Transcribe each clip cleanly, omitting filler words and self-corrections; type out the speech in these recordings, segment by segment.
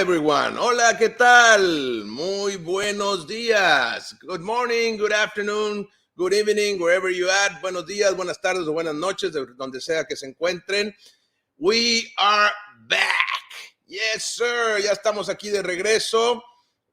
everyone. Hola, ¿qué tal? Muy buenos días. Good morning, good afternoon, good evening, wherever you at. Buenos días, buenas tardes o buenas noches, de donde sea que se encuentren. We are back. Yes, sir. Ya estamos aquí de regreso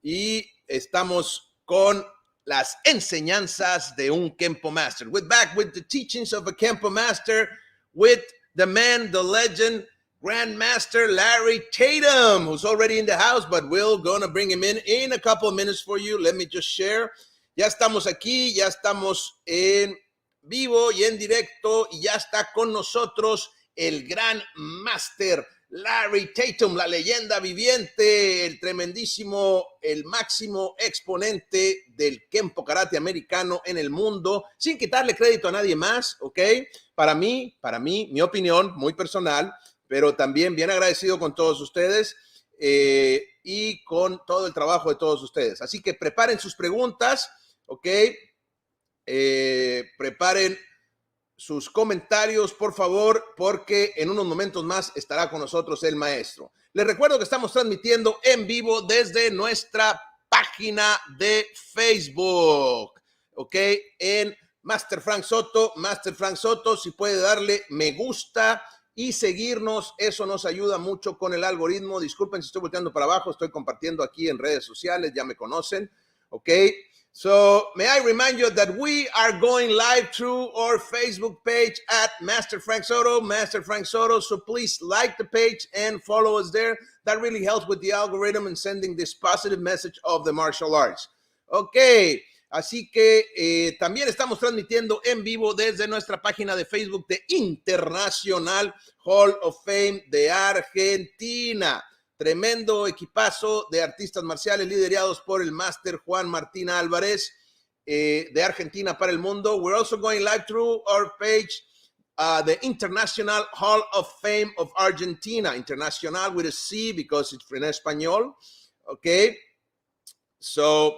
y estamos con las enseñanzas de un Kenpo Master. We're back with the teachings of a Kenpo Master with the man, the legend, Grand Master Larry Tatum, who's already in the house, but we're going to bring him in a couple of minutes for you. Let me just share. Ya estamos aquí, ya estamos en vivo y en directo, y ya está con nosotros el Grand Master Larry Tatum, la leyenda viviente, el tremendísimo, el máximo exponente del Kenpo Karate americano en el mundo, sin quitarle crédito a nadie más, ¿ok? Para mí, mi opinión muy personal, pero también bien agradecido con todos ustedes y con todo el trabajo de todos ustedes. Así que preparen sus preguntas, ¿ok? Preparen sus comentarios, por favor, porque en unos momentos más estará con nosotros el maestro. Les recuerdo que estamos transmitiendo en vivo desde nuestra página de Facebook, ¿ok? En Master Frank Soto, si puede darle me gusta y seguirnos, eso nos ayuda mucho con el algoritmo. Disculpen si estoy volteando para abajo, estoy compartiendo aquí en redes sociales, ya me conocen, ¿ok? So, may I remind you that we are going live through our Facebook page at Master Frank Soto. So please like the page and follow us there. That really helps with the algorithm and sending this positive message of the martial arts. Okay, así que también estamos transmitiendo en vivo desde nuestra página de Facebook de International Hall of Fame de Argentina. Tremendo equipazo de artistas marciales liderados por el Master Juan Martín Álvarez de Argentina para el mundo. We're also going live through our page, the International Hall of Fame of Argentina. International with a C because it's in español. Okay. So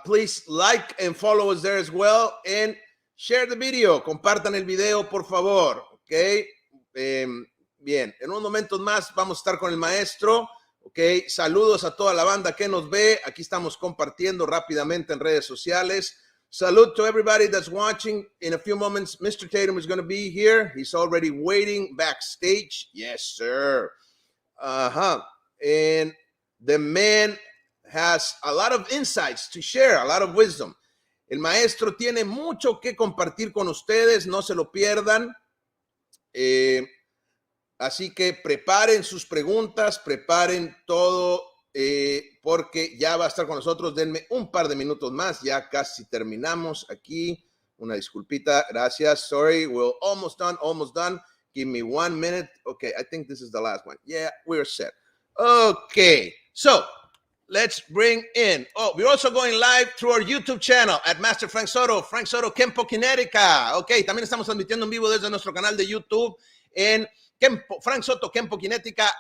please like and follow us there as well and share the video. Compartan el video, por favor. Okay. Bien, en unos momentos más vamos a estar con el maestro, ok, saludos a toda la banda que nos ve, aquí estamos compartiendo rápidamente en redes sociales. Salute to everybody that's watching. In a few moments, Mr. Tatum is going to be here. He's already waiting backstage. Yes, sir. And the man has a lot of insights to share, a lot of wisdom. El maestro tiene mucho que compartir con ustedes, no se lo pierdan. Así que preparen sus preguntas, preparen todo, porque ya va a estar con nosotros. Denme un par de minutos más, ya casi terminamos aquí. Una disculpita, gracias. Sorry, we're almost done. Give me 1 minute. Okay, I think this is the last one. Yeah, we're set. Okay, so let's bring in. Oh, we're also going live through our YouTube channel at Master Frank Soto Kenpo Kinetica. Okay, también estamos transmitiendo en vivo desde nuestro canal de YouTube en Frank Soto, Kenpo Kinetica,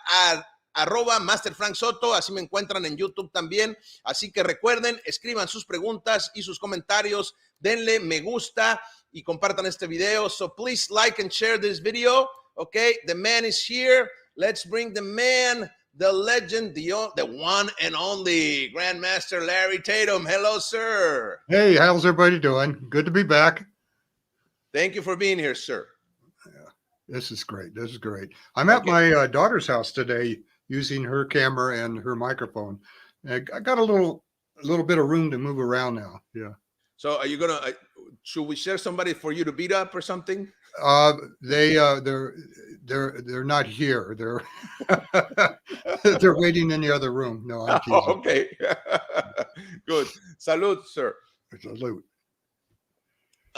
@ Master Frank Soto, así me encuentran en YouTube también. Así que recuerden, escriban sus preguntas y sus comentarios, denle me gusta y compartan este video. So please like and share this video. Okay, the man is here. Let's bring the man, the legend, the one and only Grand Master Larry Tatum. Hello, sir. Hey, how's everybody doing? Good to be back. Thank you for being here, sir. This is great. This is great. I'm at my daughter's house today using her camera and her microphone. I got a little bit of room to move around now. Yeah. So are you going to, should we share somebody for you to beat up or something? They're not here. They're waiting in the other room. No, I'm teasing. Oh, okay. Good. Salud, sir. Salute.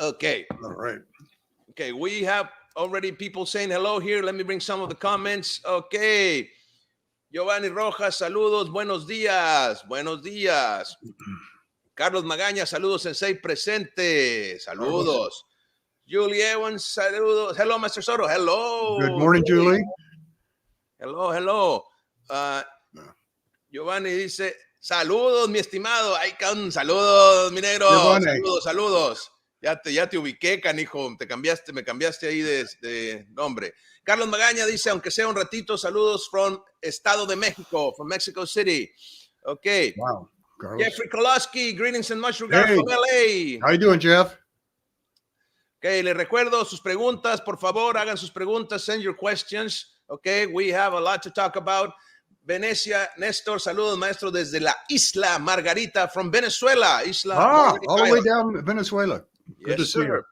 Okay. All right. Okay. We have already people saying hello here. Let me bring some of the comments. Okay. Giovanni Rojas, saludos. Buenos días. Buenos días. Carlos Magaña, saludos, Sensei presente. Saludos. Julie Evans, saludos. Hello, Master Soto. Hello. Good morning, Julie. Hello. Giovanni dice, saludos, mi estimado. Ay, saludos, mi negro. Saludos. Ya te ubiqué, canijo. Me cambiaste ahí de nombre. Carlos Magaña dice, aunque sea un ratito, saludos from Estado de México, from Mexico City. Okay. Wow. Carlos. Jeffrey Koloski, greetings and much regard from LA. How you doing, Jeff? Okay, les recuerdo sus preguntas, por favor, hagan sus preguntas, send your questions. Okay, we have a lot to talk about. Venecia, Néstor, saludos, maestro, desde la Isla Margarita, from Venezuela. Isla Margarita all the way Island. down Venezuela. Good to see you.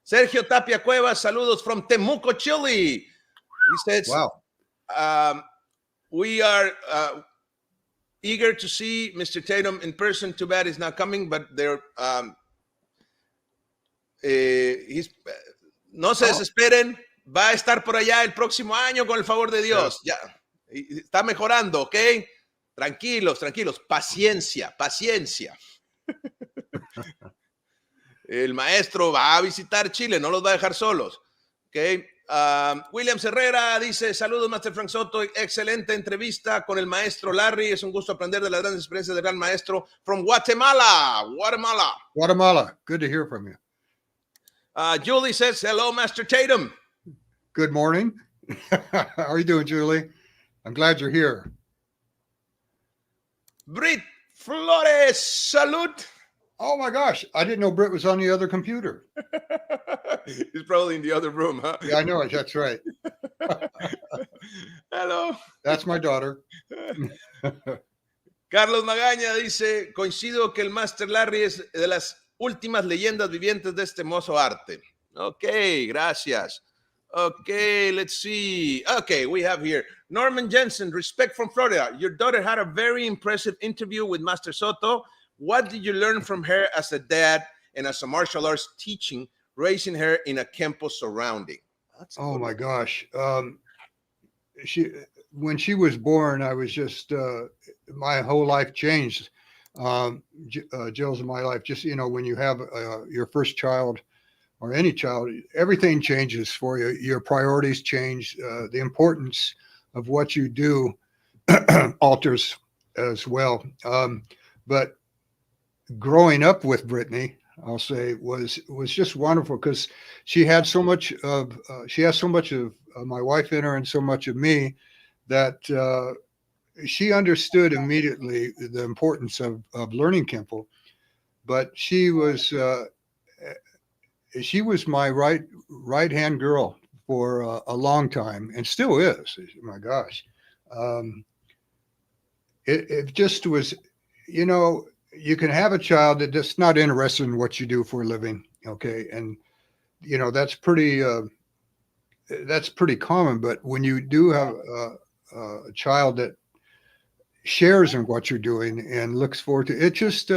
Sergio Tapia Cuevas, saludos from Temuco, Chile. He says, wow. We are eager to see Mr. Tatum in person. Too bad he's not coming, but they're no se desesperen, va a estar por allá el próximo año con el favor de Dios. Ya está mejorando, ¿ok? Tranquilos, paciencia. El maestro va a visitar Chile, no los va a dejar solos, ¿ok? William Herrera dice, saludos Master Frank Soto, excelente entrevista con el maestro Larry, es un gusto aprender de las grandes experiencias del gran maestro from Guatemala, good to hear from you. Julie says, hello Master Tatum. Good morning. How are you doing, Julie? I'm glad you're here. Brit Flores, salud. Oh my gosh, I didn't know Britt was on the other computer. He's probably in the other room, huh? Yeah, I know it. That's right. Hello. That's my daughter. Carlos Magaña dice, coincido que el Master Larry es de las últimas leyendas vivientes de este hermoso arte. Ok, gracias. Okay, let's see. Okay, we have here Norman Jensen, respect from Florida. Your daughter had a very impressive interview with Master Soto. What did you learn from her as a dad and as a martial arts teaching, raising her in a Kenpo surrounding? Oh my gosh. When she was born, I was just, my whole life changed. Jill's in my life, just, when you have your first child or any child, everything changes for you. Your priorities change. The importance of what you do alters as well. But growing up with Brittany, I'll say was just wonderful because she has so much of my wife in her and so much of me that she understood immediately the importance of learning Kenpo. But she was my right hand girl for a long time and still is. My gosh, it just was, you can have a child that just not interested in what you do for a living. Okay. And, that's pretty common. But when you do have a child that shares in what you're doing and looks forward to it, just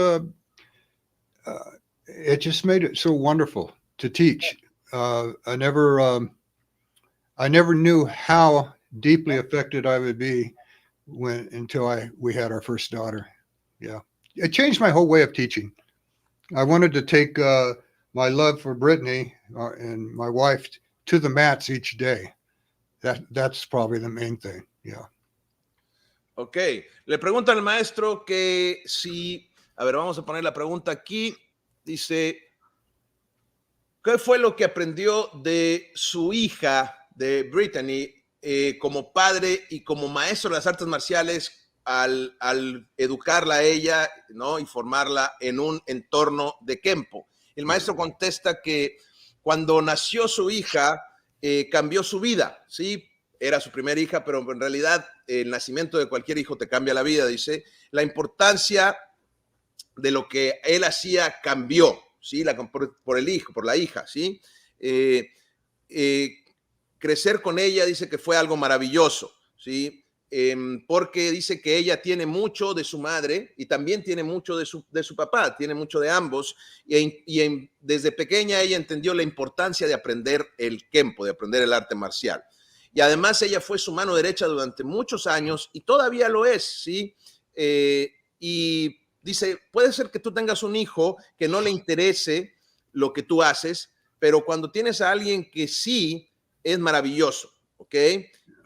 made it so wonderful to teach. I never knew how deeply affected I would be until we had our first daughter. Yeah. It changed my whole way of teaching. I wanted to take my love for Brittany and my wife to the mats each day. That's probably the main thing. Yeah. Ok. Le pregunta al maestro que si, a ver, vamos a poner la pregunta aquí. Dice, ¿qué fue lo que aprendió de su hija, de Brittany, como padre y como maestro de las artes marciales al educarla a ella, ¿no? Y formarla en un entorno de Kenpo? El maestro contesta que cuando nació su hija, cambió su vida, ¿sí? Era su primera hija, pero en realidad el nacimiento de cualquier hijo te cambia la vida, dice. La importancia de lo que él hacía cambió, ¿sí? Por el hijo, por la hija, ¿sí? Crecer con ella dice que fue algo maravilloso, ¿sí? Porque dice que ella tiene mucho de su madre y también tiene mucho de su papá, tiene mucho de ambos, desde pequeña ella entendió la importancia de aprender el Kenpo, de aprender el arte marcial. Y además ella fue su mano derecha durante muchos años y todavía lo es, ¿sí? Y dice, puede ser que tú tengas un hijo que no le interese lo que tú haces, pero cuando tienes a alguien que sí, es maravilloso, ¿ok?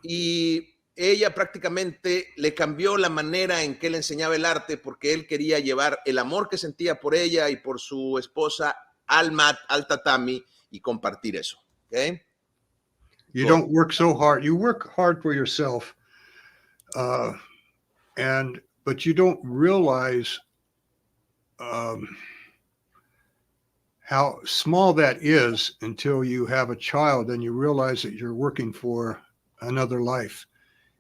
Y ella prácticamente le cambió la manera en que le enseñaba el arte porque él quería llevar el amor que sentía por ella y por su esposa al mat, al tatami y compartir eso, ¿ok? You don't work so hard. You work hard for yourself, but you don't realize how small that is until you have a child and you realize that you're working for another life.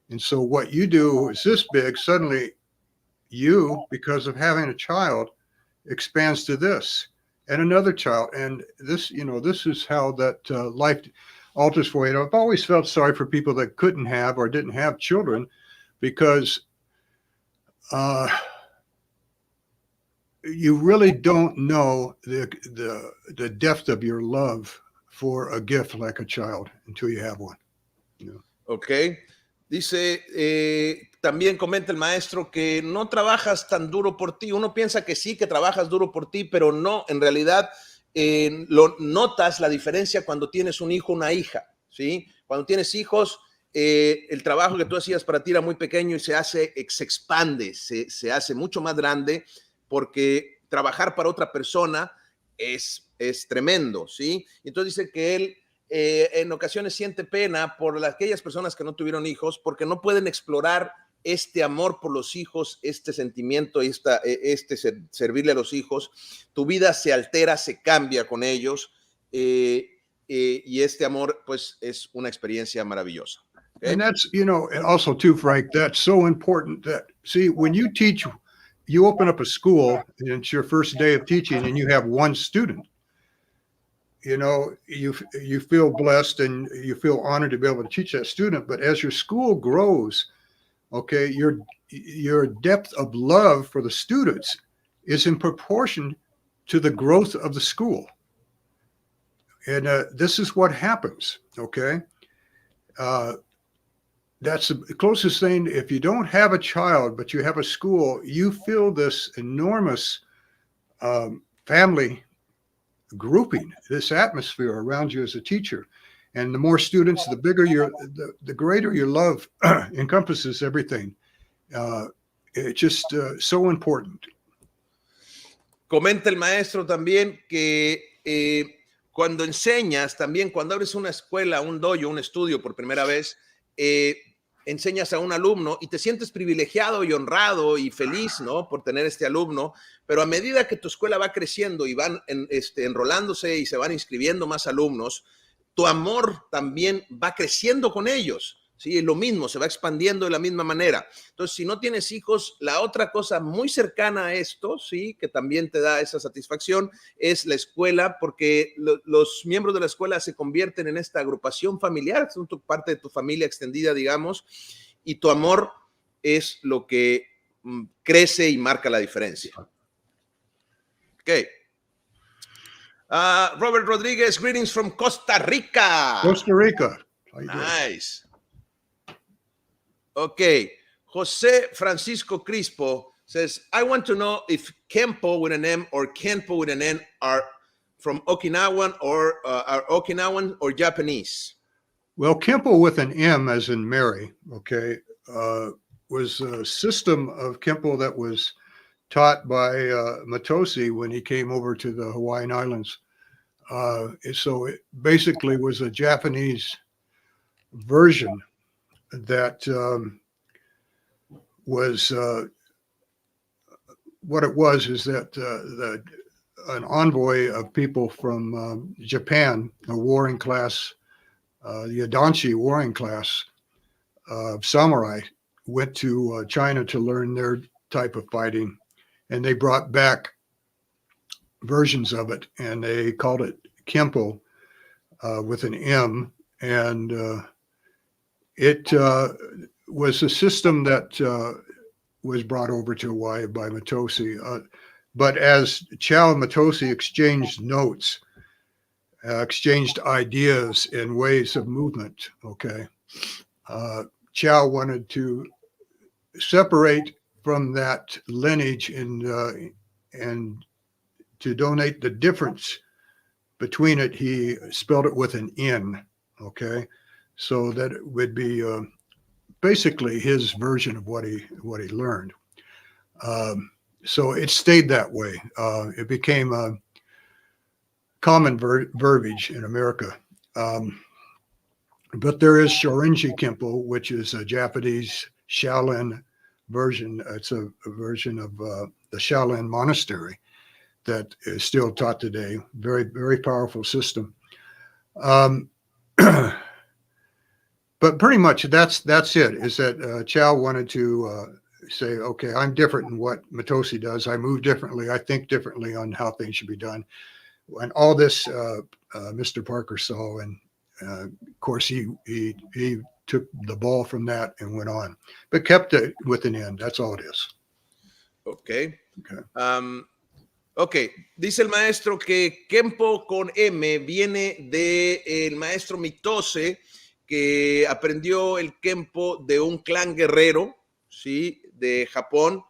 And so what you do is this big. Suddenly you, because of having a child, expands to this and another child. And this, this is how that life alters for you. I've always felt sorry for people that couldn't have or didn't have children, because you really don't know the depth of your love for a gift like a child until you have one. Ok. Dice, también comenta el maestro que no trabajas tan duro por ti. Uno piensa que sí, que trabajas duro por ti, pero no, en realidad lo notas la diferencia cuando tienes un hijo o una hija, ¿sí? Cuando tienes hijos, el trabajo que tú hacías para ti era muy pequeño y se expande, se hace mucho más grande, porque trabajar para otra persona es tremendo, ¿sí? Entonces dice que él en ocasiones siente pena por aquellas personas que no tuvieron hijos, porque no pueden explorar este amor por los hijos, este sentimiento, servirle a los hijos. Tu vida se altera, se cambia con ellos, y este amor pues es una experiencia maravillosa. Okay? And that's, also too, Frank, that's so important that, see, when you teach, you open up a school and it's your first day of teaching and you have one student, you feel blessed and you feel honored to be able to teach that student. But as your school grows, okay, your depth of love for the students is in proportion to the growth of the school. And this is what happens, okay? That's the closest thing. If you don't have a child, but you have a school, you feel this enormous family grouping, this atmosphere around you as a teacher. And the more students, the bigger the greater your love encompasses everything. It's just so important. Comenta el maestro también que cuando enseñas, también cuando abres una escuela, un dojo, un estudio por primera vez, enseñas a un alumno y te sientes privilegiado y honrado y feliz, ¿no? Por tener este alumno, pero a medida que tu escuela va creciendo y van enrolándose y se van inscribiendo más alumnos, tu amor también va creciendo con ellos, ¿sí? Lo mismo, se va expandiendo de la misma manera. Entonces, si no tienes hijos, la otra cosa muy cercana a esto, ¿sí? Que también te da esa satisfacción, es la escuela, porque los miembros de la escuela se convierten en esta agrupación familiar, son parte de tu familia extendida, digamos, y tu amor es lo que crece y marca la diferencia. Ok. Robert Rodriguez, greetings from Costa Rica. Costa Rica. Nice. Okay. Jose Francisco Crispo says, I want to know if Kenpo with an M or Kenpo with an N are from Okinawan or Japanese. Well, Kenpo with an M as in Mary, okay, was a system of Kenpo that was taught by Matosi when he came over to the Hawaiian Islands. So it basically was a Japanese version that was what it was is that an envoy of people from Japan, a warring class, the Adanshi warring class of samurai, went to China to learn their type of fighting. And they brought back versions of it, and they called it Kenpo with an M. And it was a system that was brought over to Hawaii by Matosi. But as Chow and Matosi exchanged notes, exchanged ideas and ways of movement, okay, Chow wanted to separate from that lineage and to donate the difference between it. He spelled it with an N, okay, so that it would be basically his version of what he learned. So it stayed that way. It became a common verbiage in America. But there is Shorinji Kenpo, which is a Japanese Shaolin version. It's a version of the Shaolin monastery that is still taught today. Very, very powerful system. But pretty much that's it, is that Chow wanted to say, okay, I'm different in what Matosi does. I move differently. I think differently on how things should be done. And all this Mr. Parker saw, and of course he took the ball from that and went on, but kept it with an end. That's all it is. Okay. Ok, dice el maestro que Kenpo con M viene del maestro Mitose, que aprendió el Kenpo de un clan guerrero, ¿sí? De Japón,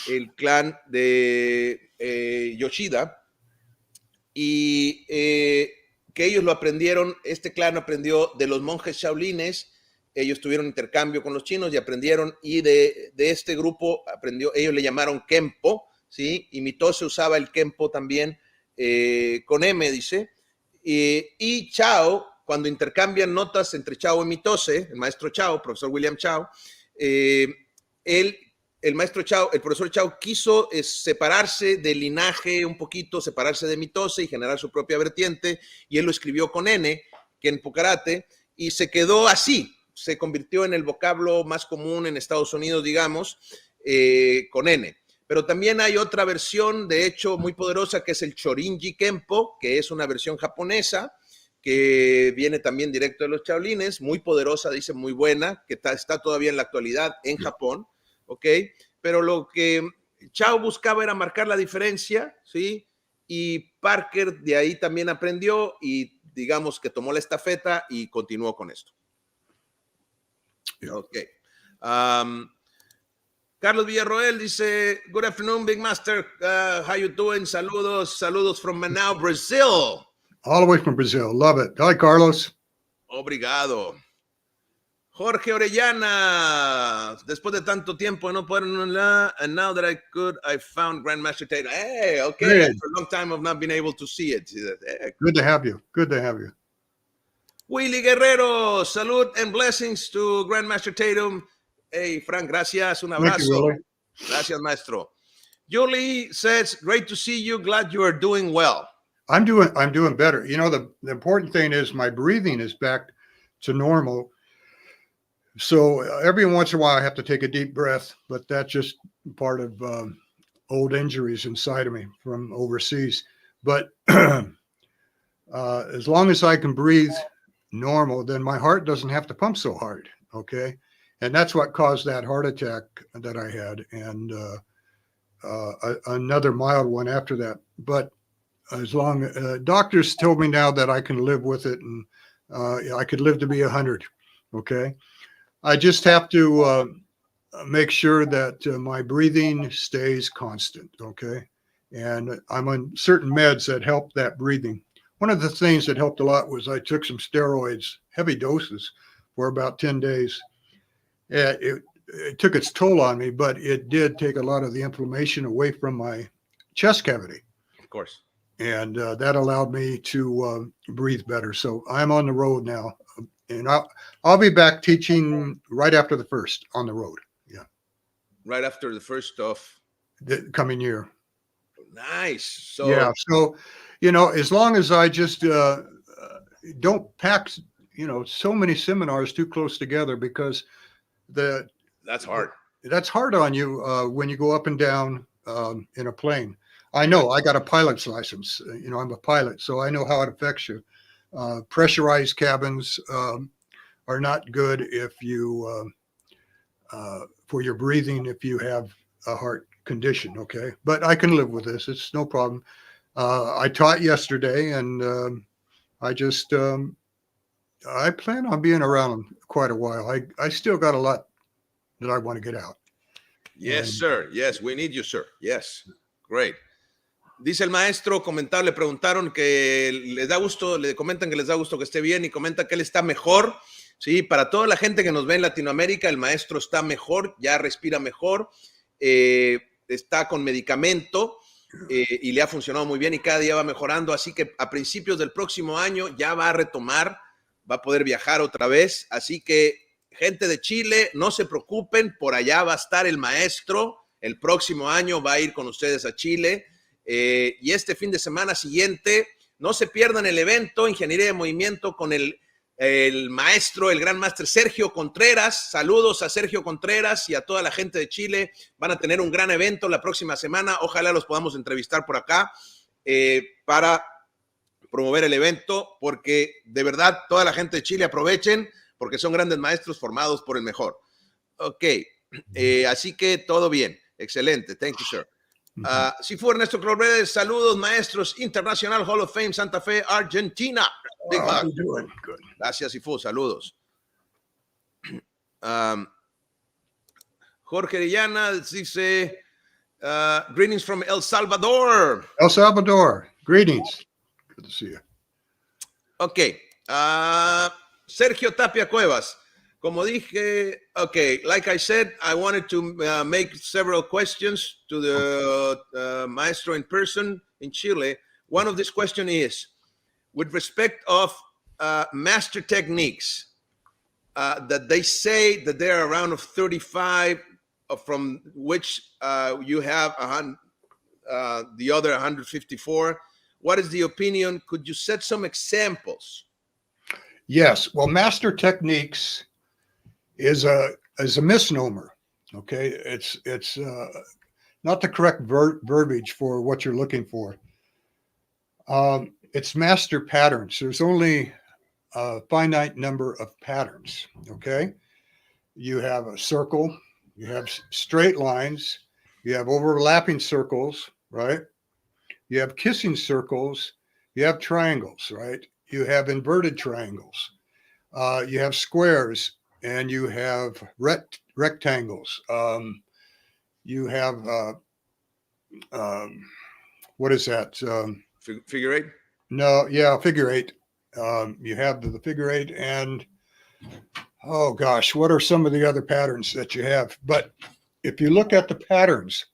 el clan de Yoshida, y que ellos lo aprendieron, este clan aprendió de los monjes shaolines. Ellos tuvieron intercambio con los chinos y aprendieron, y de este grupo aprendió, ellos le llamaron Kenpo, ¿sí? Y Mitose usaba el Kenpo también con M, dice. Y Chao, cuando intercambian notas entre Chao y Mitose, el maestro Chao, profesor William Chao, el maestro Chao, el profesor Chao quiso separarse del linaje un poquito, separarse de Mitose y generar su propia vertiente, y él lo escribió con N, Kenpo Karate, y se quedó así, se convirtió en el vocablo más común en Estados Unidos, digamos, con N. Pero también hay otra versión, de hecho, muy poderosa, que es el Shorinji Kenpo, que es una versión japonesa, que viene también directo de los Shaolines, muy poderosa, dice, muy buena, que está todavía en la actualidad en Japón, ¿ok? Pero lo que Chao buscaba era marcar la diferencia, ¿sí? Y Parker de ahí también aprendió y digamos que tomó la estafeta y continuó con esto. Ok. Carlos Villarroel dice, good afternoon, Big Master. How you doing? Saludos from Manaus, Brazil. All the way from Brazil. Love it. Hi, Carlos. Obrigado. Jorge Orellana, después de tanto tiempo no poder, and now that I found Grand Master Tatum. Hey, okay, Hey. after a long time of not being able to see it. Hey. Good to have you. Good to have you. Willy Guerrero, salud and blessings to Grand Master Tatum. Hey, Frank, gracias. Un abrazo. Thank you, Willie. Gracias, maestro. Julie says, great to see you. Glad you are doing well. I'm doing better. You know, the important thing is my breathing is back to normal. So every once in a while I have to take a deep breath, but that's just part of old injuries inside of me from overseas. But as long as I can breathe normal, then my heart doesn't have to pump so hard. Okay. And that's what caused that heart attack that I had, and another mild one after that. But as long doctors told me now that I can live with it, and I could live to be 100. Okay. I just have to make sure that my breathing stays constant. Okay. And I'm on certain meds that help that breathing. One of the things that helped a lot was I took some steroids, heavy doses, for about 10 days. It took its toll on me, but it did take a lot of the inflammation away from my chest cavity. Of course. And that allowed me to breathe better. So I'm on the road now. And I'll be back teaching right after the first on the road. Yeah. Right after the first of the coming year. Nice. So yeah. So, you know, as long as I just don't pack, you know, so many seminars too close together, because that's hard. That's hard on you when you go up and down in a plane. I know I got a pilot's license. You know, I'm a pilot, so I know how it affects you. Pressurized cabins are not good if you for your breathing if you have a heart condition. Okay, but I can live with this. It's no problem. I taught yesterday, and I just I plan on being around quite a while. I still got a lot that I want to get out. Yes, sir. Yes, we need you, sir. Yes, great. Dice el maestro, le preguntaron que les da gusto, le comentan que les da gusto que esté bien, y comenta que él está mejor. Sí, para toda la gente que nos ve en Latinoamérica, el maestro está mejor, ya respira mejor, está con medicamento y le ha funcionado muy bien y cada día va mejorando. Así que a principios del próximo año ya va a retomar va a poder viajar otra vez. Así que, gente de Chile, no se preocupen, por allá va a estar el maestro. El próximo año va a ir con ustedes a Chile. Y este fin de semana siguiente, no se pierdan el evento Ingeniería de Movimiento con el maestro, el Grand Master Sergio Contreras. Saludos a Sergio Contreras y a toda la gente de Chile. Van a tener un gran evento la próxima semana. Ojalá los podamos entrevistar por acá para promover el evento, porque de verdad toda la gente de Chile aprovechen, porque son grandes maestros formados por el mejor. Ok, así que todo bien. Excelente. Thank you, sir. Sifu Ernesto Cloredes, saludos, maestros. International Hall of Fame, Santa Fe, Argentina. Big hug. Good. Gracias, Sifu. Saludos. Jorge Arellana dice, greetings from El Salvador. El Salvador. Greetings. Good to see you. Ok. Sergio Tapia Cuevas. Como dije, okay, like I said, I wanted to make several questions to the maestro in person in Chile. One of these questions is, with respect of master techniques, that they say that they're around of 35, from which you have the other 154. What is the opinion? Could you set some examples? Yes. Well, master techniques is a misnomer. Okay, it's not the correct verbiage for what you're looking for. It's master patterns. There's only a finite number of patterns. Okay, you have a circle, you have straight lines, you have overlapping circles, right? You have kissing circles, you have triangles, right? You have inverted triangles, you have squares, and you have rectangles. You have, what is that? Figure eight? No, yeah, figure eight. You have the figure eight, and oh gosh, what are some of the other patterns that you have? But if you look at the patterns,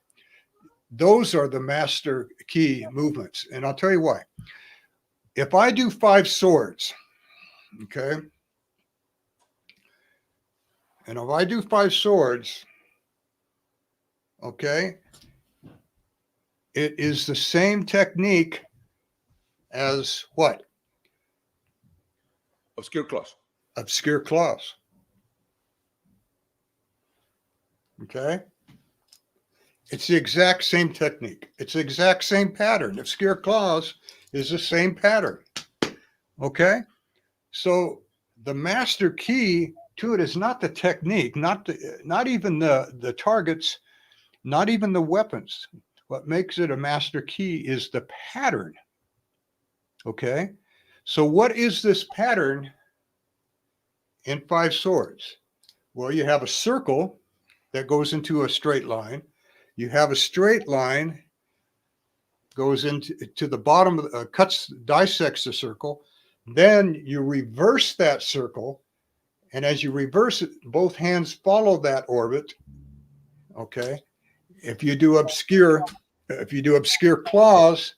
those are the master key movements. And I'll tell you why. If I do 5 swords, okay, and if I do 5 swords, okay, it is the same technique as what? Obscure claws. Obscure claws. Okay. It's the exact same technique. It's the exact same pattern. Obscure claws is the same pattern. Okay. So the master key to it is not the technique, not even the targets, not even the weapons. What makes it a master key is the pattern. Okay. So what is this pattern in 5 swords? Well, you have a circle that goes into a straight line. You have a straight line goes into the bottom, dissects the circle. Then you reverse that circle. And as you reverse it, both hands follow that orbit. Okay. If you do obscure claws,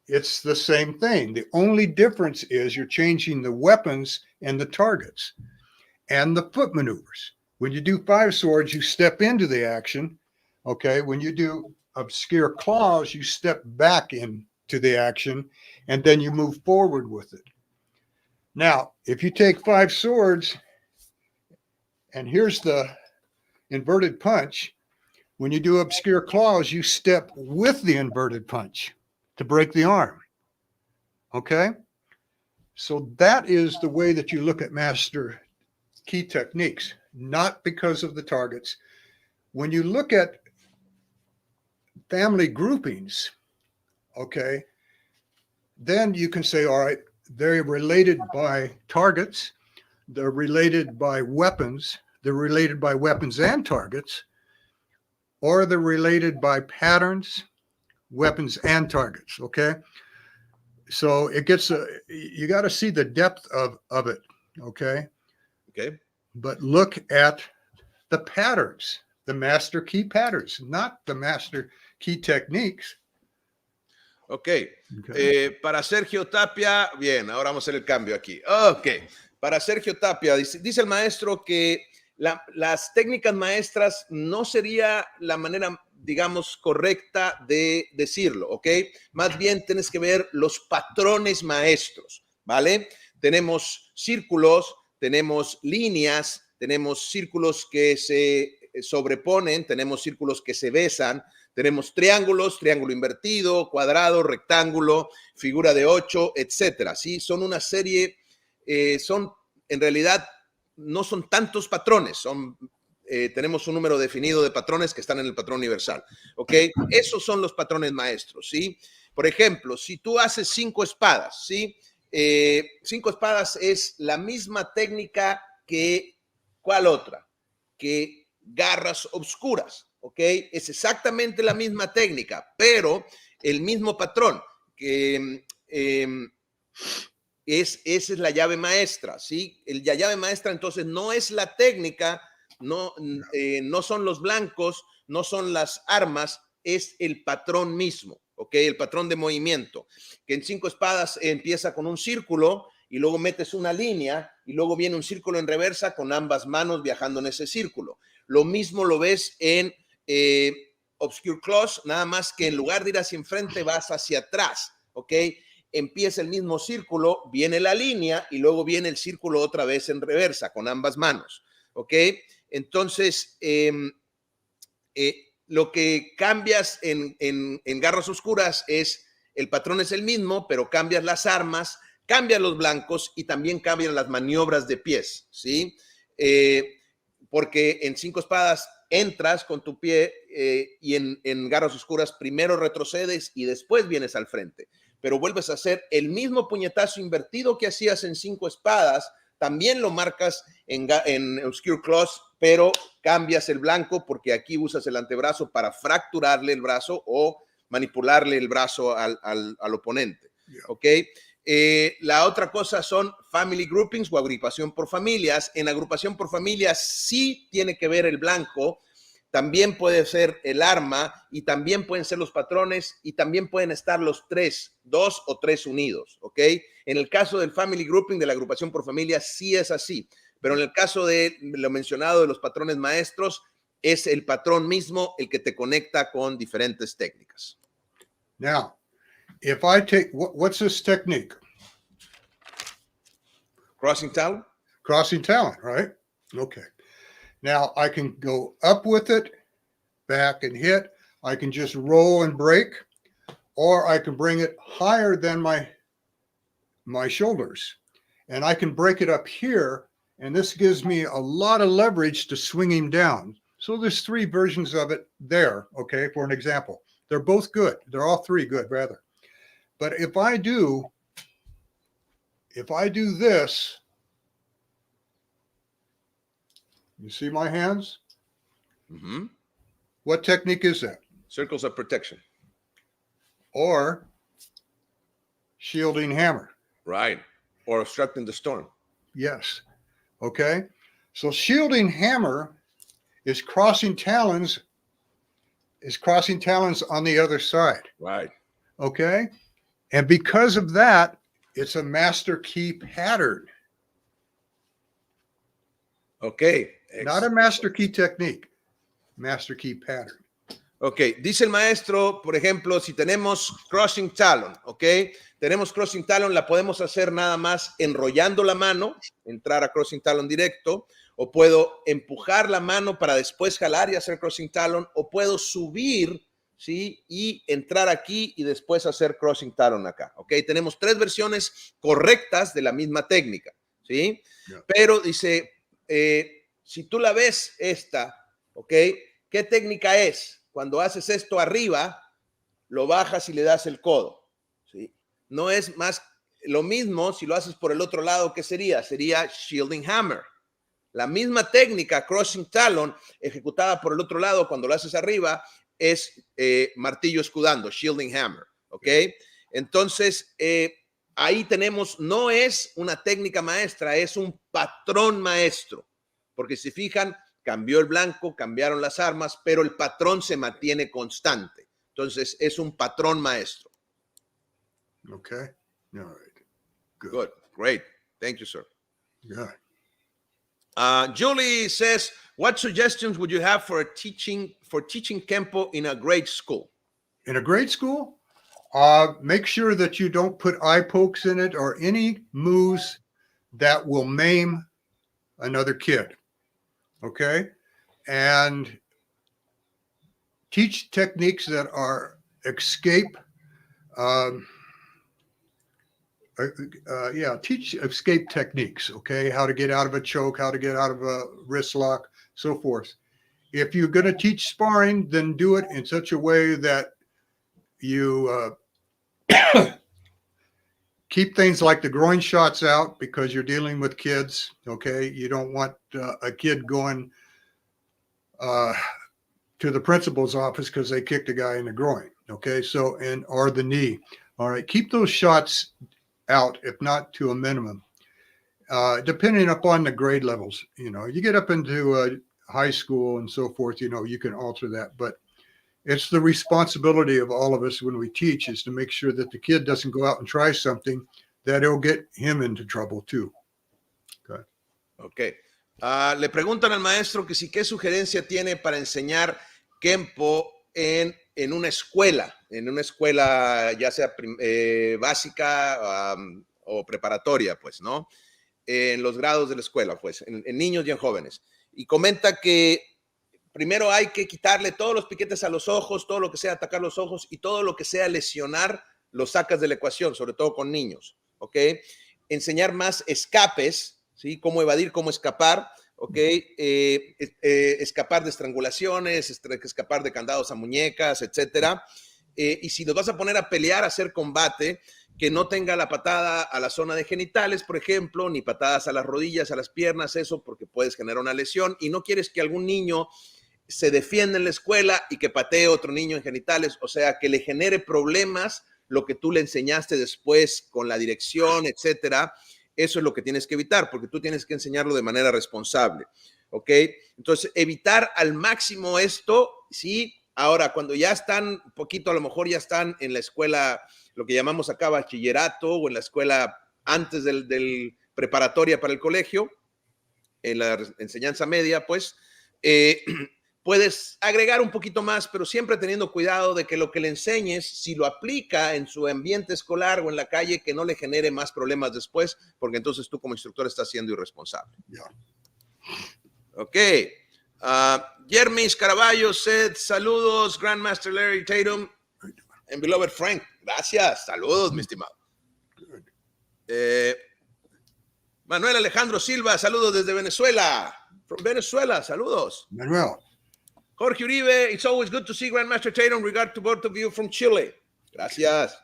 it's the same thing. The only difference is you're changing the weapons and the targets and the foot maneuvers. When you do 5 swords, you step into the action. Okay. When you do obscure claws, you step back into the action and then you move forward with it. Now, if you take 5 swords, and here's the inverted punch, when you do obscure claws, you step with the inverted punch to break the arm. Okay? So that is the way that you look at master key techniques, not because of the targets. When you look at family groupings, okay, then you can say, all right, they're related by targets, they're related by weapons, they're related by weapons and targets, or they're related by patterns, weapons and targets. Okay. So it gets you got to see the depth of it. Okay. Okay. But look at the patterns, the master key patterns, not the master key techniques. Ok. Para Sergio Tapia, bien, ahora vamos a hacer el cambio aquí. Ok. Para Sergio Tapia, dice el maestro que las técnicas maestras no sería la manera, digamos, correcta de decirlo, ¿ok? Más bien tienes que ver los patrones maestros, ¿vale? Tenemos círculos, tenemos líneas, tenemos círculos que se sobreponen, tenemos círculos que se besan, tenemos triángulos, triángulo invertido, cuadrado, rectángulo, figura de 8, etcétera, ¿sí? Son una serie, son en realidad no son tantos patrones, tenemos un número definido de patrones que están en el patrón universal, ¿ok? Esos son los patrones maestros, ¿sí? Por ejemplo, si tú haces 5 espadas, ¿sí? 5 espadas es la misma técnica que, ¿cuál otra? Que garras obscuras, ¿ok? Es exactamente la misma técnica, pero el mismo patrón, que esa es la llave maestra, ¿sí? La llave maestra entonces no es la técnica, no son los blancos, no son las armas, es el patrón mismo, ¿ok? El patrón de movimiento, que en 5 espadas empieza con un círculo y luego metes una línea y luego viene un círculo en reversa con ambas manos viajando en ese círculo. Lo mismo lo ves en Obscure Close, nada más que en lugar de ir hacia enfrente vas hacia atrás, ¿ok? Empieza el mismo círculo, viene la línea y luego viene el círculo otra vez en reversa con ambas manos, ¿ok? Entonces, lo que cambias en garras oscuras es, el patrón es el mismo, pero cambias las armas, cambias los blancos y también cambian las maniobras de pies, ¿sí? Porque en 5 espadas entras con tu pie y en garras oscuras primero retrocedes y después vienes al frente. Pero vuelves a hacer el mismo puñetazo invertido que hacías en 5 espadas, también lo marcas en Obscure Close, pero cambias el blanco porque aquí usas el antebrazo para fracturarle el brazo o manipularle el brazo al oponente, ¿ok? La otra cosa son family groupings o agrupación por familias. En agrupación por familias sí tiene que ver el blanco, también puede ser el arma y también pueden ser los patrones y también pueden estar los 2 o 3 unidos, ¿ok? En el caso del family grouping, de la agrupación por familia, sí es así, pero en el caso de lo mencionado de los patrones maestros, es el patrón mismo el que te conecta con diferentes técnicas. Now, if I take, what's this technique? Crossing talon? Crossing talon, right? Okay. Now I can go up with it, back and hit. I can just roll and break, or I can bring it higher than my shoulders. And I can break it up here, and this gives me a lot of leverage to swing him down. So there's 3 versions of it there, okay, for an example. They're both good. They're all 3 good, rather. But if I do this, you see my hands? Mm-hmm. What technique is that? Circles of protection. Or shielding hammer. Right. Or obstructing the storm. Yes. Okay. So shielding hammer is crossing talons on the other side. Right. Okay. And because of that, it's a master key pattern. Okay. Not a master key technique, master key pattern. Ok, dice el maestro, por ejemplo, si tenemos crossing talon, ok, tenemos crossing talon, la podemos hacer nada más enrollando la mano, entrar a crossing talon directo, o puedo empujar la mano para después jalar y hacer crossing talon, o puedo subir, ¿sí? Y entrar aquí y después hacer crossing talon acá, ok. Tenemos 3 versiones correctas de la misma técnica, ¿sí? Yeah. Pero dice, si tú la ves esta, ok, ¿qué técnica es? Cuando haces esto arriba, lo bajas y le das el codo, ¿sí? No es más lo mismo si lo haces por el otro lado, ¿qué sería? Sería shielding hammer. La misma técnica, crossing talon, ejecutada por el otro lado cuando lo haces arriba, es martillo escudando, shielding hammer, ¿ok? Entonces, ahí tenemos, no es una técnica maestra, es un patrón maestro, porque si fijan, cambió el blanco, cambiaron las armas, pero el patrón se mantiene constante. Entonces, es un patrón maestro. Okay. All right. Good. Great. Thank you, sir. Yeah. Julie says, what suggestions would you have for teaching Kenpo in a grade school? In a grade school, make sure that you don't put eye pokes in it or any moves that will maim another kid. Okay? And teach techniques that are escape. Teach escape techniques. Okay? How to get out of a choke, how to get out of a wrist lock, so forth. If you're going to teach sparring, then do it in such a way that you keep things like the groin shots out, because you're dealing with kids. Okay, you don't want a kid going to the principal's office because they kicked a guy in the groin. Okay, so or the knee. All right, keep those shots out, if not to a minimum. Depending upon the grade levels, you get up into high school and so forth. You can alter that, but it's the responsibility of all of us when we teach is to make sure that the kid doesn't go out and try something that it'll get him into trouble too. Okay. Le preguntan al maestro que si qué sugerencia tiene para enseñar Kenpo en una escuela ya sea básica o preparatoria, pues, ¿no? En los grados de la escuela, pues, en niños y en jóvenes. Y comenta que primero hay que quitarle todos los piquetes a los ojos, todo lo que sea atacar los ojos y todo lo que sea lesionar, lo sacas de la ecuación, sobre todo con niños, ¿ok? Enseñar más escapes, ¿sí? Cómo evadir, cómo escapar, ¿ok? Escapar de estrangulaciones, escapar de candados a muñecas, etcétera. Y si los vas a poner a pelear, a hacer combate, que no tenga la patada a la zona de genitales, por ejemplo, ni patadas a las rodillas, a las piernas, eso porque puedes generar una lesión y no quieres que algún niño se defienda en la escuela y que patee a otro niño en genitales, o sea, que le genere problemas lo que tú le enseñaste después con la dirección, etcétera. Eso es lo que tienes que evitar, porque tú tienes que enseñarlo de manera responsable, ¿ok? Entonces, evitar al máximo esto, ¿sí? Ahora, cuando ya están un poquito, a lo mejor ya están en la escuela, lo que llamamos acá bachillerato, o en la escuela antes del preparatoria para el colegio, en la enseñanza media, pues, puedes agregar un poquito más, pero siempre teniendo cuidado de que lo que le enseñes, si lo aplica en su ambiente escolar o en la calle, que no le genere más problemas después, porque entonces tú como instructor estás siendo irresponsable. Yeah. Ok. Jermis Caraballo said, saludos, Grand Master Larry Tatum and beloved Frank. Gracias. Saludos, mi estimado. Manuel Alejandro Silva, saludos desde Venezuela. From Venezuela, saludos. Manuel. Jorge Uribe, it's always good to see Grand Master Tatum. Regard to both of you from Chile. Gracias.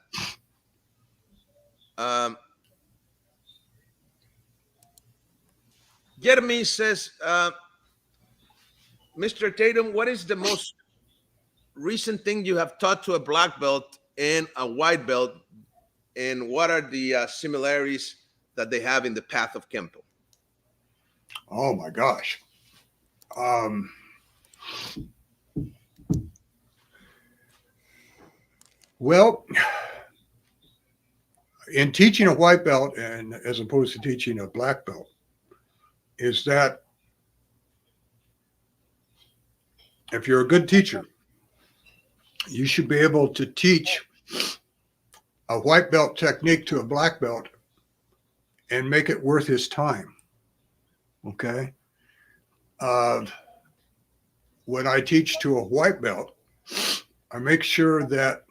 Jeremy says, Mr. Tatum, what is the most recent thing you have taught to a black belt and a white belt, and what are the similarities that they have in the path of Kenpo? Oh my gosh. Well, in teaching a white belt and as opposed to teaching a black belt, is that if you're a good teacher, you should be able to teach a white belt technique to a black belt and make it worth his time. Okay. When I teach to a white belt, I make sure that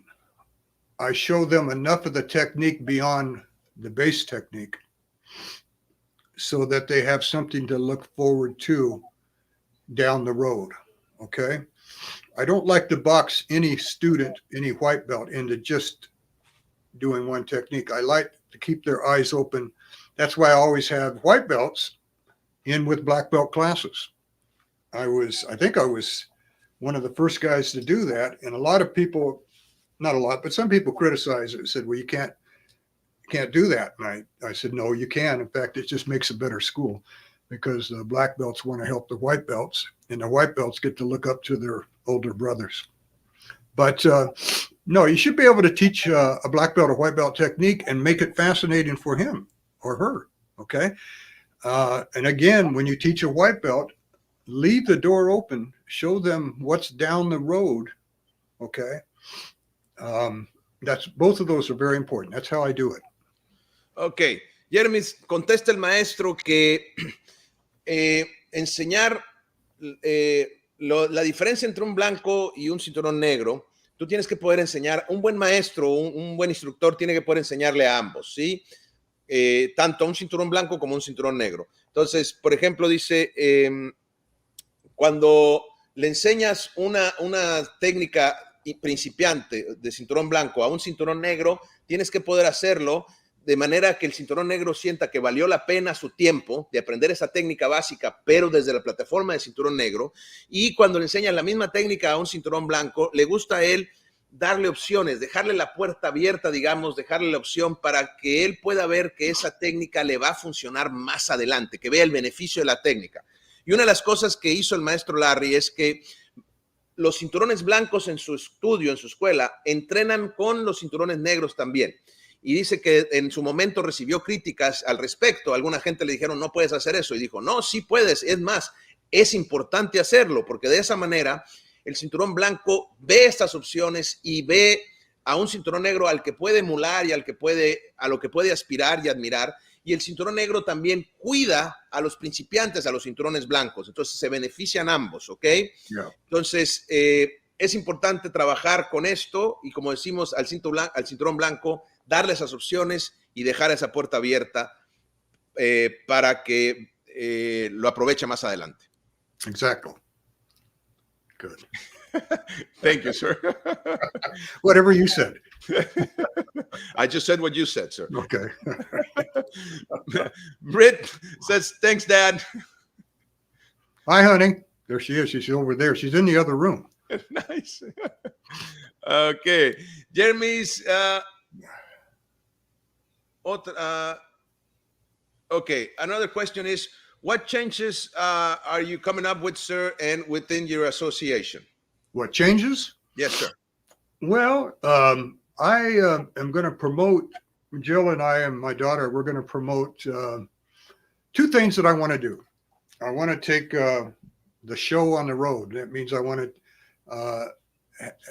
I show them enough of the technique beyond the base technique so that they have something to look forward to down the road. Okay. I don't like to box any student, any white belt, into just doing one technique. I like to keep their eyes open. That's why I always have white belts in with black belt classes. I think I was one of the first guys to do that. And a lot of people, not a lot, but some people criticized it and said, well, you can't do that. And I said, no, you can. In fact, it just makes a better school because the black belts want to help the white belts and the white belts get to look up to their older brothers. But no, you should be able to teach a black belt or white belt technique and make it fascinating for him or her. Okay. And again, when you teach a white belt, leave the door open, show them what's down the road. Okay. That's both of those are very important. That's how I do it. Ok. Jeremy, contesta el maestro que enseñar la diferencia entre un blanco y un cinturón negro, tú tienes que poder enseñar, un buen maestro, un buen instructor tiene que poder enseñarle a ambos, ¿sí? Tanto a un cinturón blanco como a un cinturón negro. Entonces, por ejemplo, dice, cuando le enseñas una técnica principiante de cinturón blanco a un cinturón negro, tienes que poder hacerlo de manera que el cinturón negro sienta que valió la pena su tiempo de aprender esa técnica básica, pero desde la plataforma de cinturón negro. Y cuando le enseñas la misma técnica a un cinturón blanco, le gusta a él darle opciones, dejarle la puerta abierta, digamos, dejarle la opción para que él pueda ver que esa técnica le va a funcionar más adelante, que vea el beneficio de la técnica. Y una de las cosas que hizo el maestro Larry es que los cinturones blancos en su estudio, en su escuela, entrenan con los cinturones negros también. Y dice que en su momento recibió críticas al respecto. Alguna gente le dijeron, no puedes hacer eso. Y dijo, no, sí puedes. Es más, es importante hacerlo, porque de esa manera el cinturón blanco ve estas opciones y ve a un cinturón negro al que puede emular y a lo que puede aspirar y admirar. Y el cinturón negro también cuida a los principiantes, a los cinturones blancos. Entonces se benefician ambos, ¿ok? Yeah. Entonces es importante trabajar con esto y, como decimos, al cinturón blanco, darle esas opciones y dejar esa puerta abierta para que lo aproveche más adelante. Exactly. Good. Thank you, sir. Whatever you said. I just said what you said, sir. Okay. Britt says, thanks, Dad. Hi, honey. There she is. She's over there. She's in the other room. Nice. Okay. Jeremy's okay. Another question is, what changes are you coming up with, sir, and within your association? What changes? Yes, sir. Well, I am going to promote, Jill and I and my daughter, we're going to promote two things that I want to do. I want to take the show on the road. That means I want to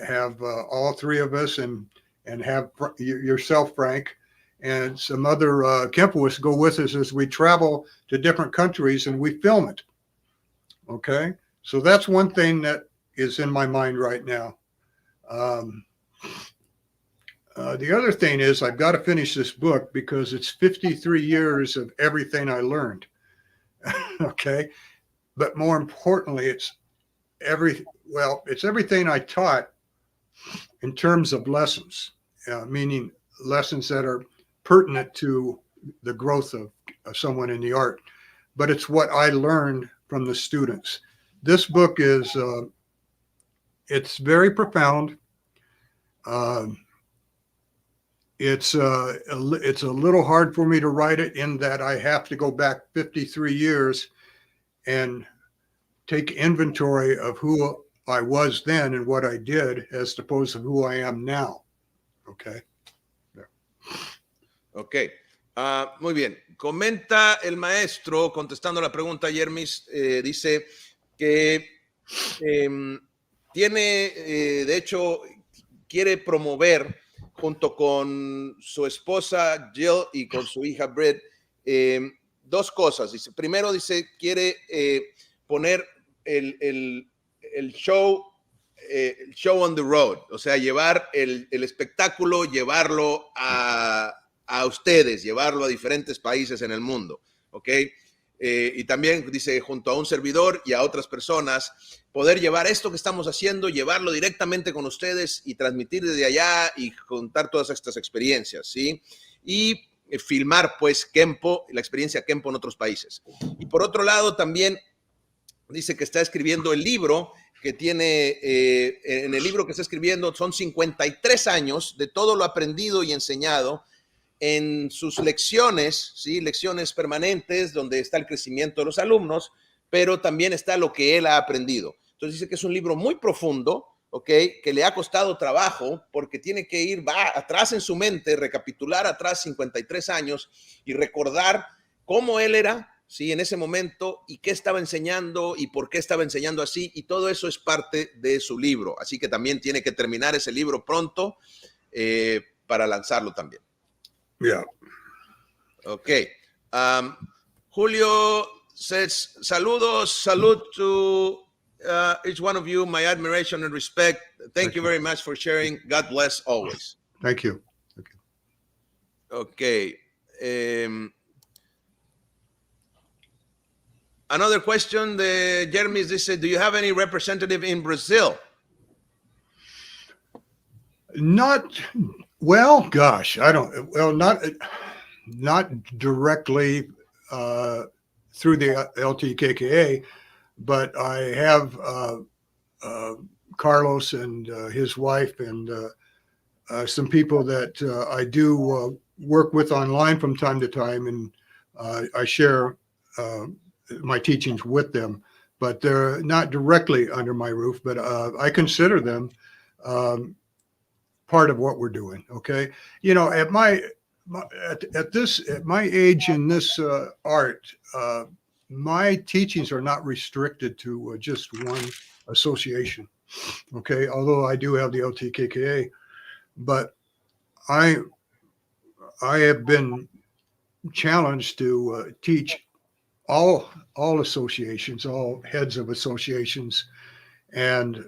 have all three of us and have yourself, Frank, and some other Kenpoists go with us as we travel to different countries and we film it. Okay. So that's one thing that is in my mind right now. The other thing is I've got to finish this book because it's 53 years of everything I learned. Okay. But more importantly, it's everything I taught in terms of lessons, meaning lessons that are pertinent to the growth of someone in the art, but it's what I learned from the students. This book is, it's very profound. It's a little hard for me to write it in that I have to go back 53 years and take inventory of who I was then and what I did as opposed to who I am now. Okay. Yeah. Ok. Muy bien. Comenta el maestro, contestando la pregunta, Yermis, dice que tiene, de hecho, quiere promover junto con su esposa Jill y con su hija Britt, dos cosas. Dice, primero, dice, quiere poner el show on the road, o sea, llevar el espectáculo, llevarlo a ustedes, llevarlo a diferentes países en el mundo, ¿ok? Y también dice, junto a un servidor y a otras personas, poder llevar esto que estamos haciendo, llevarlo directamente con ustedes y transmitir desde allá y contar todas estas experiencias, ¿sí? Y filmar, pues, Kenpo, la experiencia Kenpo en otros países. Y por otro lado, también dice que está escribiendo el libro que tiene, en el libro que está escribiendo son 53 años de todo lo aprendido y enseñado en sus lecciones, ¿sí? Lecciones permanentes donde está el crecimiento de los alumnos, pero también está lo que él ha aprendido. Entonces dice que es un libro muy profundo, ¿ok? Que le ha costado trabajo porque tiene que va atrás en su mente, recapitular atrás 53 años y recordar cómo él era ¿sí? En ese momento, y qué estaba enseñando y por qué estaba enseñando así, y todo eso es parte de su libro. Así que también tiene que terminar ese libro pronto para lanzarlo también. Yeah. Ok. Julio says, saludos, salute to each one of you, my admiration and respect. Thank you very much for sharing. God bless always. Thank you. Okay. Another question, Jeremy dice, do you have any representative in Brazil? Not well, gosh, I don't. Well, not directly through the LTKKA, but I have Carlos and his wife and some people that I do work with online from time to time, and I share my teachings with them, but they're not directly under my roof, but I consider them part of what we're doing. Okay. You know, at my age in this art, my teachings are not restricted to just one association. Okay. Although I do have the LTKKA, but I have been challenged to teach all associations, all heads of associations, and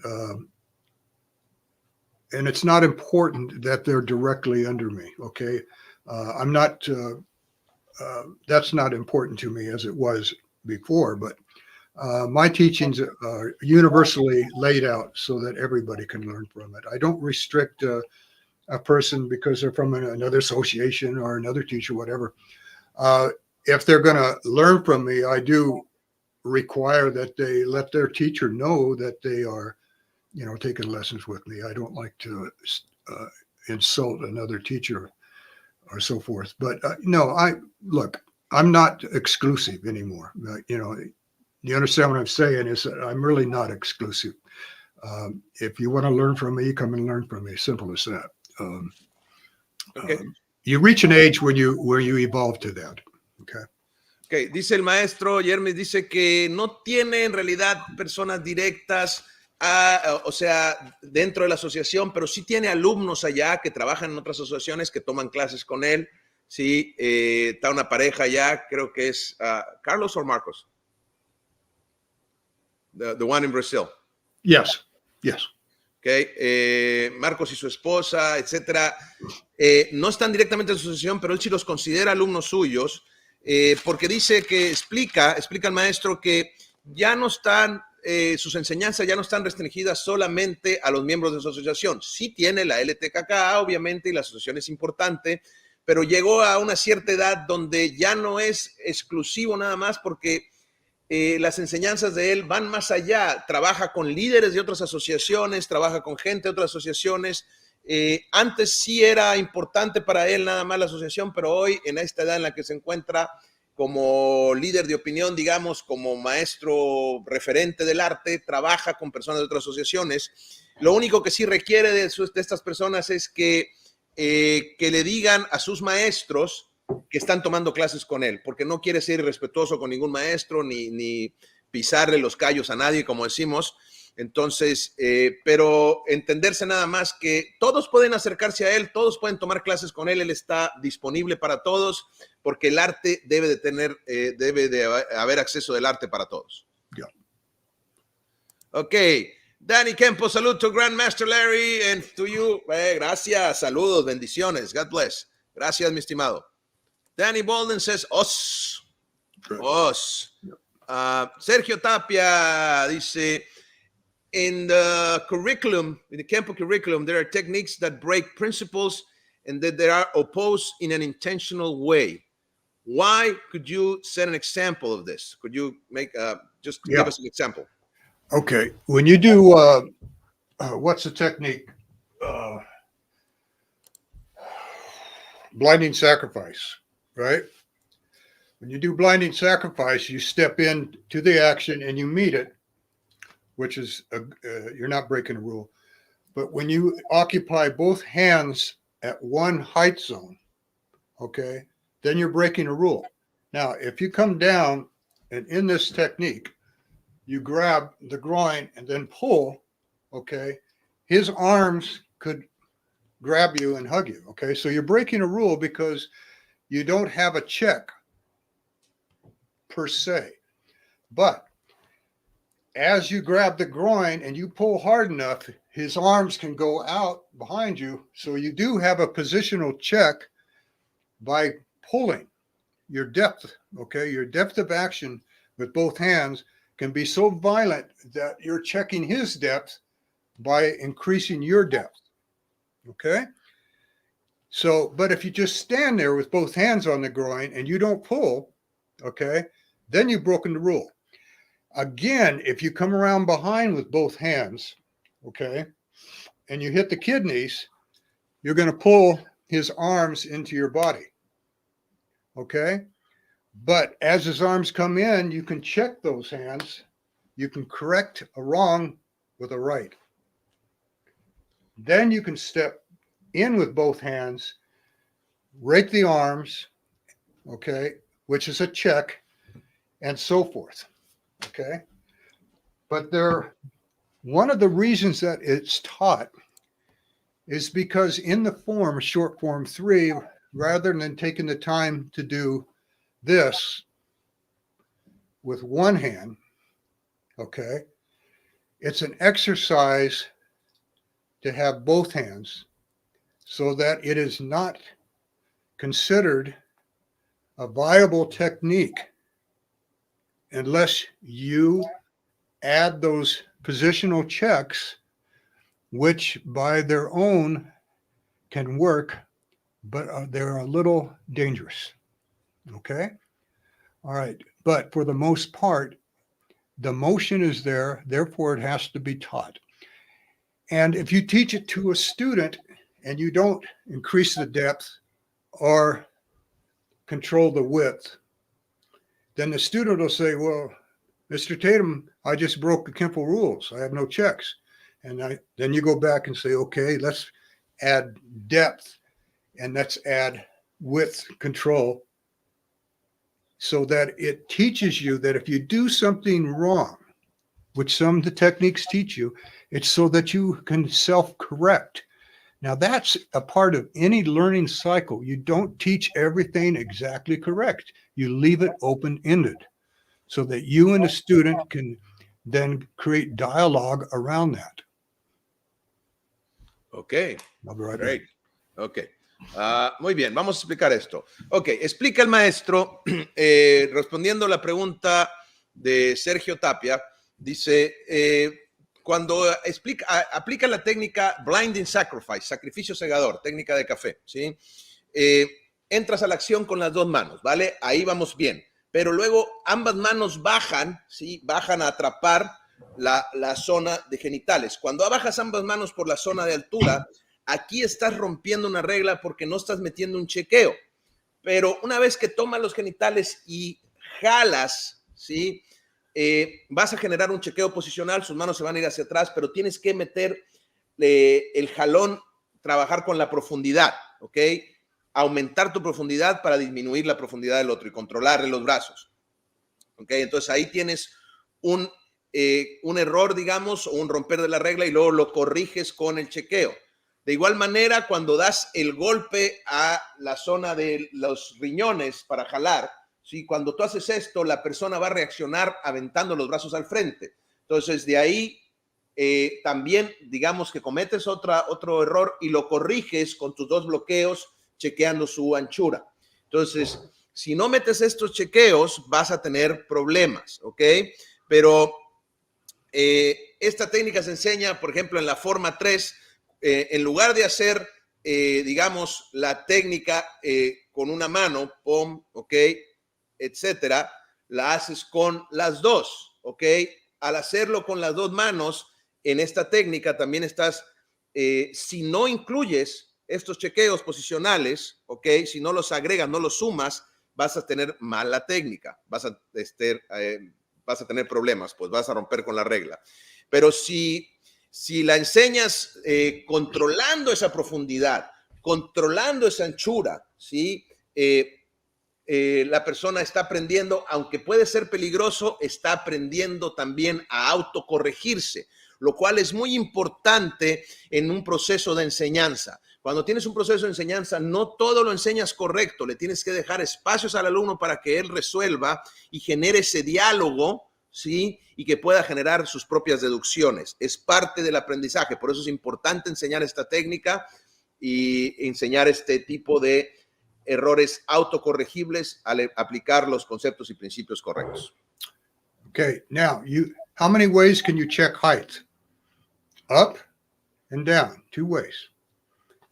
it's not important that they're directly under me. Okay, I'm not. That's not important to me as it was before, but my teachings are universally laid out so that everybody can learn from it. I don't restrict a person because they're from another association or another teacher, whatever. If they're going to learn from me, I do require that they let their teacher know that they are, taking lessons with me. I don't like to insult another teacher or so forth. But no, I'm not exclusive anymore. You understand what I'm saying is that I'm really not exclusive. If you want to learn from me, come and learn from me. Simple as that. Okay. You reach an age where you evolve to that. Okay. Okay. Dice el maestro Jeremy, dice que no tiene en realidad personas directas, o sea, dentro de la asociación, pero sí tiene alumnos allá que trabajan en otras asociaciones, que toman clases con él. Sí, está una pareja allá, creo que es Carlos o Marcos. The one in Brazil. Yes. Okay. Marcos y su esposa, etcétera, no están directamente en la asociación, pero él sí los considera alumnos suyos, porque dice que explica el maestro que ya no están, sus enseñanzas ya no están restringidas solamente a los miembros de su asociación. Sí tiene la LTKK, obviamente, y la asociación es importante, pero llegó a una cierta edad donde ya no es exclusivo nada más, porque las enseñanzas de él van más allá. Trabaja con líderes de otras asociaciones, trabaja con gente de otras asociaciones. Antes sí era importante para él nada más la asociación, pero hoy, en esta edad en la que se encuentra como líder de opinión, digamos, como maestro referente del arte, trabaja con personas de otras asociaciones. Lo único que sí requiere de estas personas es que le digan a sus maestros que están tomando clases con él, porque no quiere ser irrespetuoso con ningún maestro, ni pisarle los callos a nadie, como decimos. Entonces, pero entenderse nada más que todos pueden acercarse a él, todos pueden tomar clases con él, él está disponible para todos, porque el arte debe de haber acceso del arte para todos. Yeah. Ok. Danny Kenpo, salud to Grand Master Larry, and to you. Gracias, saludos, bendiciones, God bless. Gracias, mi estimado. Danny Bolden says, os. Sergio Tapia dice, in the curriculum, in the Kenpo curriculum, there are techniques that break principles and that they are opposed in an intentional way. Why? Could you set an example of this? Could you make give us an example? Okay. When you do, what's the technique? Blinding sacrifice, right? When you do blinding sacrifice, you step into the action and you meet it, which is, you're not breaking a rule. But when you occupy both hands at one height zone, okay, then you're breaking a rule. Now, if you come down and in this technique, you grab the groin and then pull, okay, his arms could grab you and hug you, okay? So you're breaking a rule because you don't have a check per se. But as you grab the groin and you pull hard enough, his arms can go out behind you. So you do have a positional check by pulling. Your depth, okay, your depth of action with both hands can be so violent that you're checking his depth by increasing your depth, okay? So, but if you just stand there with both hands on the groin and you don't pull, okay, then you've broken the rule. Again, if you come around behind with both hands, okay, and you hit the kidneys, you're going to pull his arms into your body, okay? But as his arms come in, you can check those hands. You can correct a wrong with a right. Then you can step in with both hands, rake the arms, okay, which is a check, and so forth, okay? But one of the reasons that it's taught is because in the form, short form 3, rather than taking the time to do this with one hand, okay, it's an exercise to have both hands so that it is not considered a viable technique unless you add those positional checks, which by their own can work, but they're a little dangerous. Okay. All right. But for the most part, the motion is there. Therefore, it has to be taught. And if you teach it to a student and you don't increase the depth or control the width, then the student will say, well, Mr. Tatum, I just broke the Kenpo rules. I have no checks. And then you go back and say, okay, let's add depth and let's add width control, so that it teaches you that if you do something wrong, which some of the techniques teach you, it's so that you can self-correct. Now, that's a part of any learning cycle. You don't teach everything exactly correct. You leave it open-ended so that you and the student can then create dialogue around that. Ok. I'll be right Great. back. Ok. Muy bien, vamos a explicar esto. Ok, explica el maestro, respondiendo a la pregunta de Sergio Tapia, dice, cuando aplica la técnica blinding sacrifice, sacrificio cegador, técnica de café, ¿sí? Entras a la acción con las dos manos, ¿vale? Ahí vamos bien. Pero luego ambas manos bajan, ¿sí? Bajan a atrapar la zona de genitales. Cuando bajas ambas manos por la zona de altura, aquí estás rompiendo una regla porque no estás metiendo un chequeo. Pero una vez que tomas los genitales y jalas, ¿sí? Vas a generar un chequeo posicional, sus manos se van a ir hacia atrás, pero tienes que meter el jalón, trabajar con la profundidad, ¿ok? Aumentar tu profundidad para disminuir la profundidad del otro y controlarle los brazos, ¿ok? Entonces ahí tienes un error, digamos, o un romper de la regla y luego lo corriges con el chequeo. De igual manera, cuando das el golpe a la zona de los riñones para jalar, ¿sí? Cuando tú haces esto, la persona va a reaccionar aventando los brazos al frente. Entonces, de ahí también, digamos que cometes otro error y lo corriges con tus dos bloqueos, chequeando su anchura. Entonces, si no metes estos chequeos, vas a tener problemas, ¿ok? Pero esta técnica se enseña, por ejemplo, en la forma 3, en lugar de hacer, digamos, la técnica con una mano, pom, ok, etcétera, la haces con las dos, ok. Al hacerlo con las dos manos, en esta técnica también estás, si no incluyes estos chequeos posicionales, ok, si no los agregas, no los sumas, vas a tener mala técnica, vas a tener problemas, pues vas a romper con la regla. Pero si la enseñas controlando esa profundidad, controlando esa anchura, ¿sí? la persona está aprendiendo, aunque puede ser peligroso, está aprendiendo también a autocorregirse, lo cual es muy importante en un proceso de enseñanza. Cuando tienes un proceso de enseñanza, no todo lo enseñas correcto, le tienes que dejar espacios al alumno para que él resuelva y genere ese diálogo, ¿sí? Y que pueda generar sus propias deducciones. Es parte del aprendizaje, por eso es importante enseñar esta técnica y enseñar este tipo de errores autocorregibles al aplicar los conceptos y principios correctos. Okay, now how many ways can you check height? Up and down, 2 ways.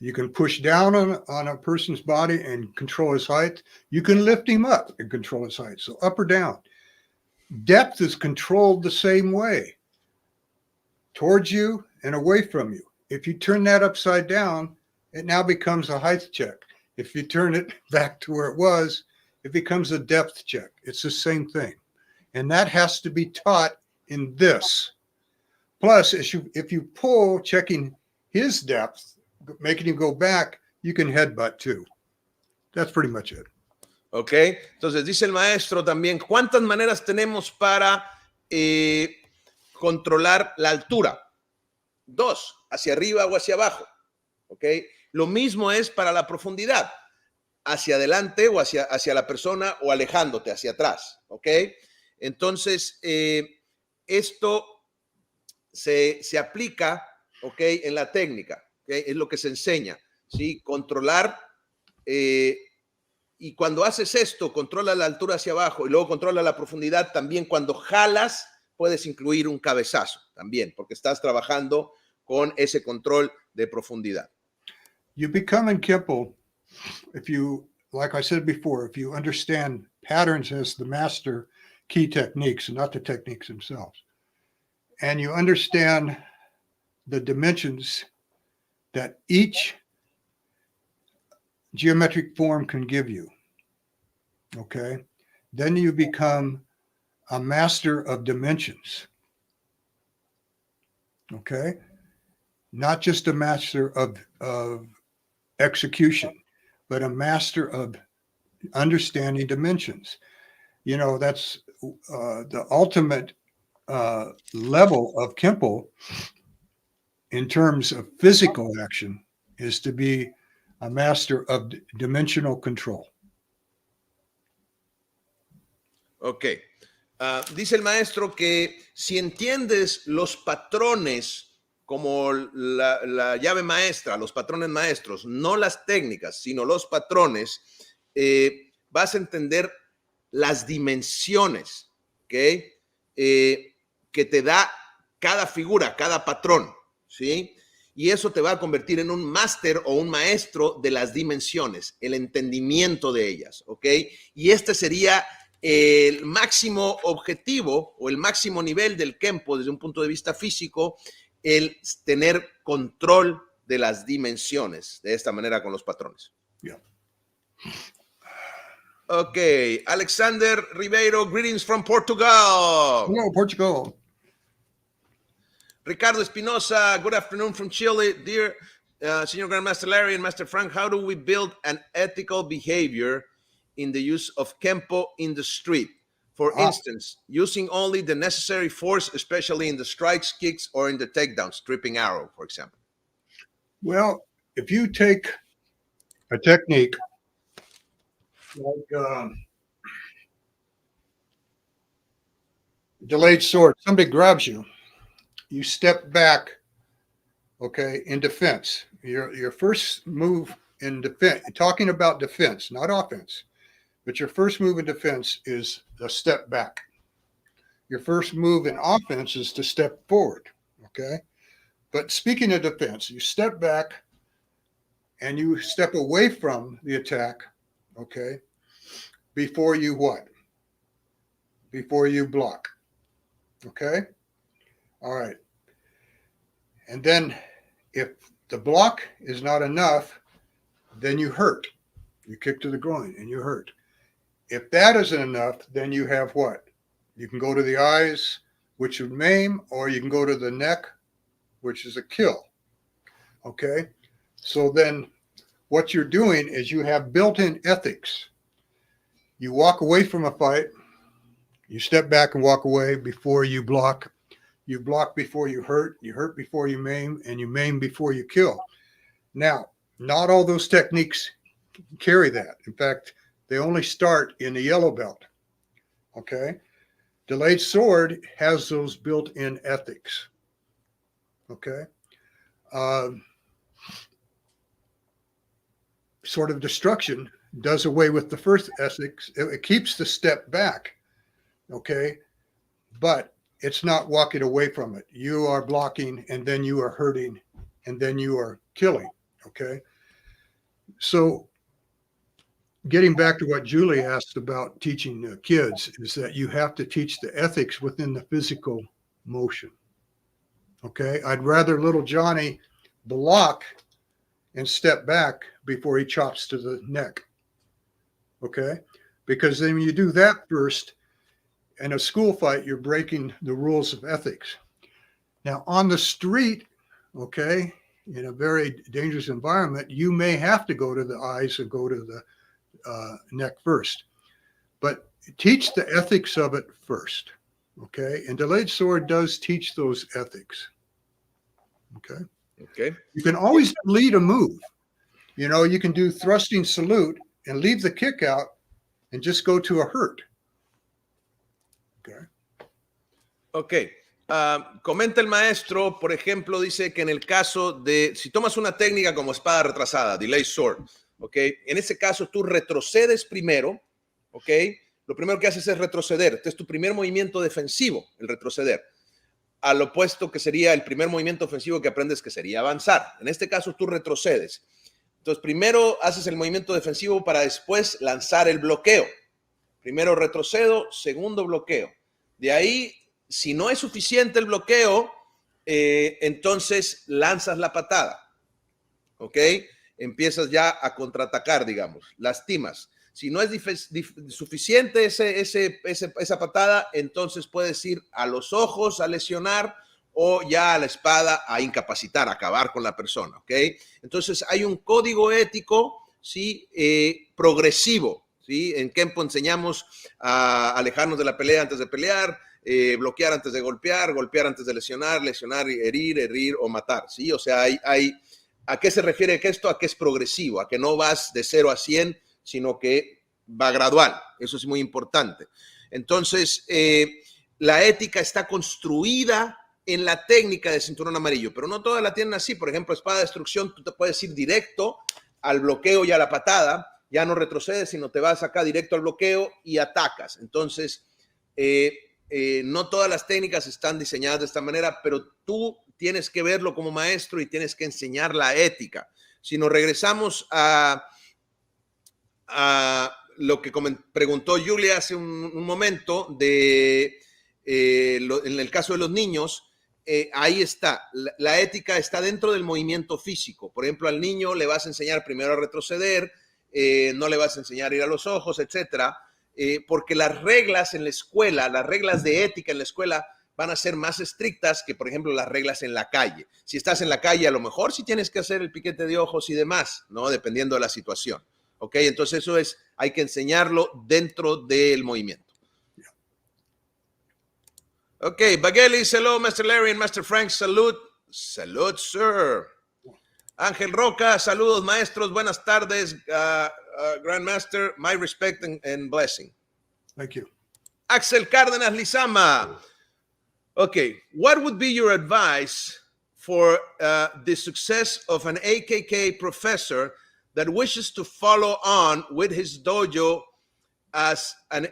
You can push down on a person's body and control his height. You can lift him up and control his height. So up or down. Depth is controlled the same way, towards you and away from you. If you turn that upside down, it now becomes a height check. If you turn it back to where it was, it becomes a depth check. It's the same thing. And that has to be taught in this. Plus, if you pull, checking his depth, making him go back, you can headbutt too. That's pretty much it. Ok, entonces dice el maestro también, ¿cuántas maneras tenemos para controlar la altura? 2, hacia arriba o hacia abajo. Ok, lo mismo es para la profundidad, hacia adelante o hacia la persona o alejándote hacia atrás. Ok, entonces esto se aplica, ok, en la técnica. Okay, es lo que se enseña, ¿sí? Controlar, y cuando haces esto, controla la altura hacia abajo y luego controla la profundidad. También cuando jalas, puedes incluir un cabezazo también, porque estás trabajando con ese control de profundidad. You become in Kenpo, if you, like I said before, if you understand patterns as the master key techniques, not the techniques themselves, and you understand the dimensions that each geometric form can give you, okay? Then you become a master of dimensions, okay? Not just a master of execution, but a master of understanding dimensions. You know, that's the ultimate level of Kenpo in terms of physical action, is to be a master of dimensional control. Ok. Dice el maestro que si entiendes los patrones como la llave maestra, los patrones maestros, no las técnicas, sino los patrones, vas a entender las dimensiones, ¿ok? Que te da cada figura, cada patrón, ¿sí? Y eso te va a convertir en un máster o un maestro de las dimensiones, el entendimiento de ellas, ¿ok? Y este sería el máximo objetivo o el máximo nivel del Kenpo desde un punto de vista físico, el tener control de las dimensiones, de esta manera con los patrones. Yeah. Ok, Alexander Ribeiro, greetings from Portugal. Hello, Portugal. Ricardo Espinosa, good afternoon from Chile. Dear Senior Grand Master Larry and Master Frank, how do we build an ethical behavior in the use of Kenpo in the street? For instance, using only the necessary force, especially in the strikes, kicks, or in the takedowns, stripping arrow, for example. Well, if you take a technique like delayed sword, somebody grabs you, you step back, okay, in defense. Your first move in defense, talking about defense, not offense, but your first move in defense is a step back. Your first move in offense is to step forward, okay? But speaking of defense, you step back and you step away from the attack, okay, before you what? Before you block, okay? All right. And then if the block is not enough, then you hurt. You kick to the groin and you hurt. If that isn't enough, then you have what? You can go to the eyes, which would maim, or you can go to the neck, which is a kill. Okay? So then what you're doing is you have built-in ethics You walk away from a fight. You step back and walk away before you block. You block before you hurt before you maim, and you maim before you kill. Now, not all those techniques carry that. In fact, they only start in the yellow belt. Okay? Delayed sword has those built-in ethics. Okay? Sort of destruction does away with the first ethics. It keeps the step back. Okay? But it's not walking away from it. You are blocking, and then you are hurting, and then you are killing. Okay? So getting back to what Julie asked about teaching kids is that you have to teach the ethics within the physical motion. Okay? I'd rather little Johnny block and step back before he chops to the neck. Okay? Because then when you do that first, in a school fight, you're breaking the rules of ethics. Now, on the street, okay, in a very dangerous environment, you may have to go to the eyes and go to the neck first. But teach the ethics of it first, okay? And delayed sword does teach those ethics, okay? Okay. You can always lead a move. You know, you can do thrusting salute and leave the kick out and just go to a hurt. Okay. Ok. Comenta el maestro, por ejemplo, dice que en el caso de, si tomas una técnica como espada retrasada, delay sword, ok, en ese caso tú retrocedes primero, ok, lo primero que haces es retroceder. Este es tu primer movimiento defensivo, el retroceder. Al opuesto que sería el primer movimiento ofensivo que aprendes, que sería avanzar. En este caso tú retrocedes. Entonces primero haces el movimiento defensivo para después lanzar el bloqueo. Primero retrocedo, segundo bloqueo. De ahí, si no es suficiente el bloqueo, entonces lanzas la patada. ¿Ok? Empiezas ya a contraatacar, digamos. Lastimas. Si no es suficiente esa patada, entonces puedes ir a los ojos a lesionar o ya a la espada a incapacitar, a acabar con la persona. ¿Ok? Entonces hay un código ético, ¿sí? Progresivo. ¿Sí? En Kenpo enseñamos a alejarnos de la pelea antes de pelear, bloquear antes de golpear, golpear antes de lesionar, lesionar, herir o matar. ¿Sí? O sea, ¿a qué se refiere esto? A que es progresivo, a que no vas de 0 a 100, sino que va gradual. Eso es muy importante. Entonces, la ética está construida en la técnica de cinturón amarillo, pero no todas la tienen así. Por ejemplo, espada de destrucción, tú te puedes ir directo al bloqueo y a la patada. Ya no retrocedes, sino te vas acá directo al bloqueo y atacas. Entonces, no todas las técnicas están diseñadas de esta manera, pero tú tienes que verlo como maestro y tienes que enseñar la ética. Si nos regresamos a lo que preguntó Julia hace un momento, en el caso de los niños, ahí está. La ética está dentro del movimiento físico. Por ejemplo, al niño le vas a enseñar primero a retroceder, no le vas a enseñar a ir a los ojos, etcétera, porque las reglas en la escuela, las reglas de ética en la escuela van a ser más estrictas que, por ejemplo, las reglas en la calle. Si estás en la calle, a lo mejor sí tienes que hacer el piquete de ojos y demás, ¿no? Dependiendo de la situación, ¿ok? Entonces eso hay que enseñarlo dentro del movimiento. Ok, Baguelis, hello, Master Larry and Master Frank, salud. Salud, sir. Ángel Roca, saludos maestros, buenas tardes, Grand Master, my respect and blessing. Thank you. Axel Cárdenas Lizama. Okay, what would be your advice for the success of an AKK professor that wishes to follow on with his dojo as an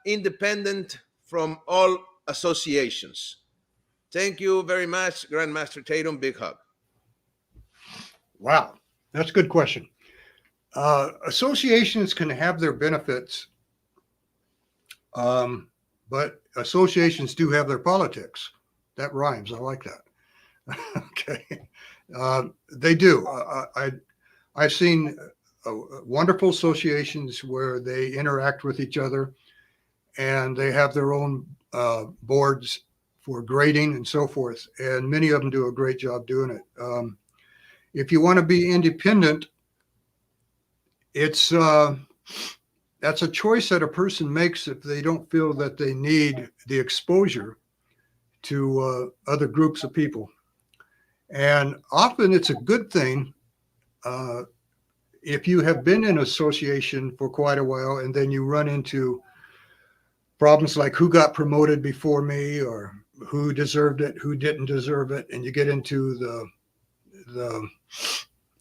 independent from all associations? Thank you very much, Grand Master Tatum. Big hug. Wow, that's a good question. Associations can have their benefits, but associations do have their politics. That rhymes. I like that. Okay, they do. I've seen wonderful associations where they interact with each other, and they have their own boards for grading and so forth. And many of them do a great job doing it. If you want to be independent, it's that's a choice that a person makes if they don't feel that they need the exposure to other groups of people. And often it's a good thing if you have been in association for quite a while and then you run into problems like who got promoted before me or who deserved it, who didn't deserve it, and you get into the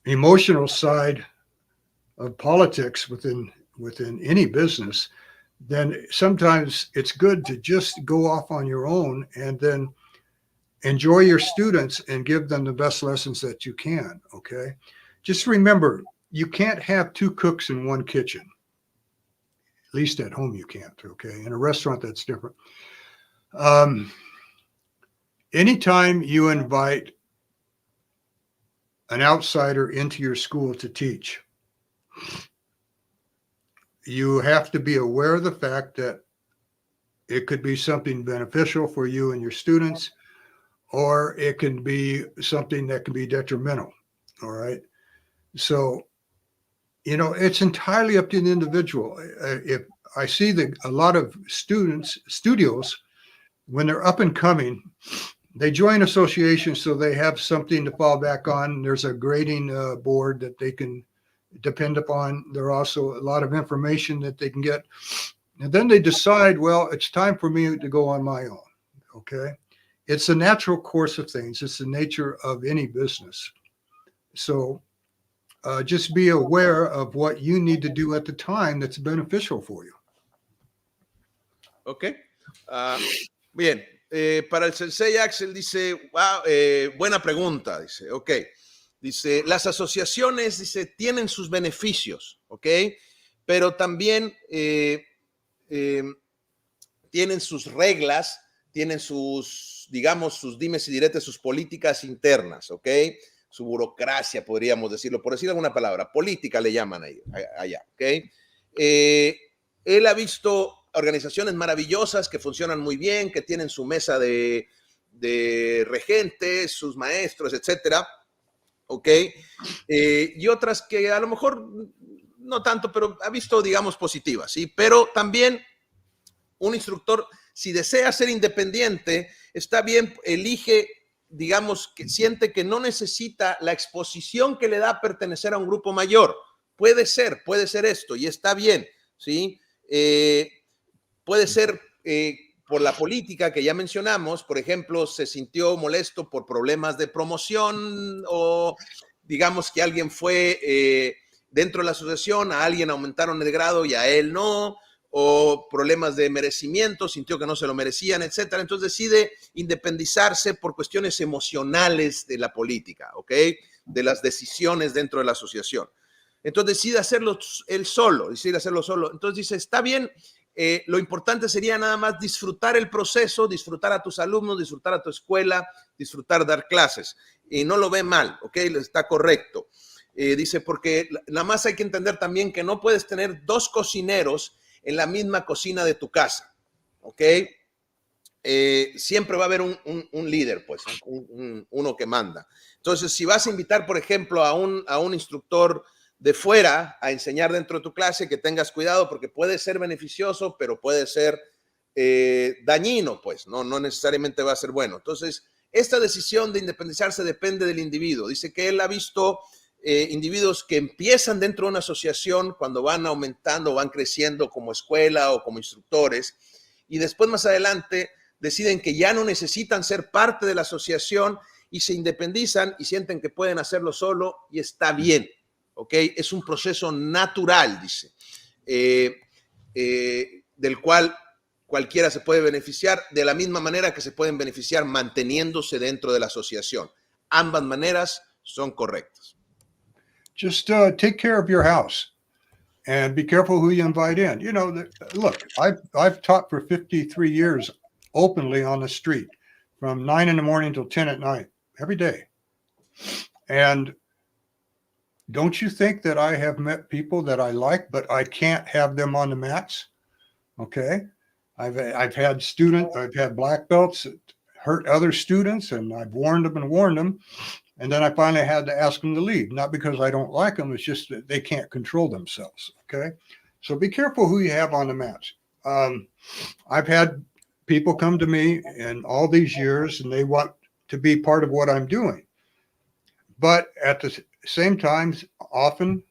emotional side of politics within any business, then sometimes it's good to just go off on your own and then enjoy your students and give them the best lessons that you can. Okay. Just remember, you can't have two cooks in one kitchen. At least at home you can't. Okay. In a restaurant, that's different. Anytime you invite an outsider into your school to teach, you have to be aware of the fact that it could be something beneficial for you and your students, or it can be something that can be detrimental. All right. So, it's entirely up to the individual. If I see that a lot of studios, when they're up and coming, they join associations so they have something to fall back on. There's a grading board that they can depend upon. There are also a lot of information that they can get. And then they decide, well, it's time for me to go on my own. Okay. It's a natural course of things. It's the nature of any business. So just be aware of what you need to do at the time that's beneficial for you. Ok. Bien. Para el sensei Axel dice, wow, buena pregunta. Dice, ok. Dice, las asociaciones, dice, tienen sus beneficios, ok, pero también tienen sus reglas, tienen sus, digamos, sus dimes y diretes, sus políticas internas, ok, su burocracia, podríamos decirlo, por decir alguna palabra, política le llaman allá, ok. Él ha visto organizaciones maravillosas que funcionan muy bien, que tienen su mesa de regentes, sus maestros, etcétera, ¿ok? Y otras que a lo mejor no tanto, pero ha visto, digamos, positivas, ¿sí? Pero también un instructor, si desea ser independiente, está bien, elige, digamos, que siente que no necesita la exposición que le da pertenecer a un grupo mayor. Puede ser esto y está bien, ¿sí? Puede ser por la política que ya mencionamos, por ejemplo, se sintió molesto por problemas de promoción o digamos que alguien fue dentro de la asociación, a alguien aumentaron el grado y a él no, o problemas de merecimiento, sintió que no se lo merecían, etcétera. Entonces decide independizarse por cuestiones emocionales de la política, ¿ok? De las decisiones dentro de la asociación. Entonces decide hacerlo él solo, Entonces dice, está bien, lo importante sería nada más disfrutar el proceso, disfrutar a tus alumnos, disfrutar a tu escuela, disfrutar dar clases. Y no lo ve mal, ¿ok? Está correcto. Dice, porque nada más hay que entender también que no puedes tener dos cocineros en la misma cocina de tu casa, ¿ok? Siempre va a haber un líder, pues, uno que manda. Entonces, si vas a invitar, por ejemplo, a un instructor de fuera a enseñar dentro de tu clase, que tengas cuidado porque puede ser beneficioso, pero puede ser dañino, pues, no necesariamente va a ser bueno. Entonces, esta decisión de independizarse depende del individuo. Dice que él ha visto individuos que empiezan dentro de una asociación cuando van aumentando, van creciendo como escuela o como instructores, y después más adelante deciden que ya no necesitan ser parte de la asociación y se independizan y sienten que pueden hacerlo solo y está bien. ¿Ok? Es un proceso natural, dice, del cual cualquiera se puede beneficiar de la misma manera que se pueden beneficiar manteniéndose dentro de la asociación. Ambas maneras son correctas. Just take care of your house and be careful who you invite in. Look, I've taught for 53 years openly on the street from 9 in the morning till 10 at night, every day. And don't you think that I have met people that I like, but I can't have them on the mats? Okay. I've had black belts that hurt other students, and I've warned them. And then I finally had to ask them to leave, not because I don't like them. It's just that they can't control themselves. Okay. So be careful who you have on the mats. I've had people come to me in all these years and they want to be part of what I'm doing. But at the same time, often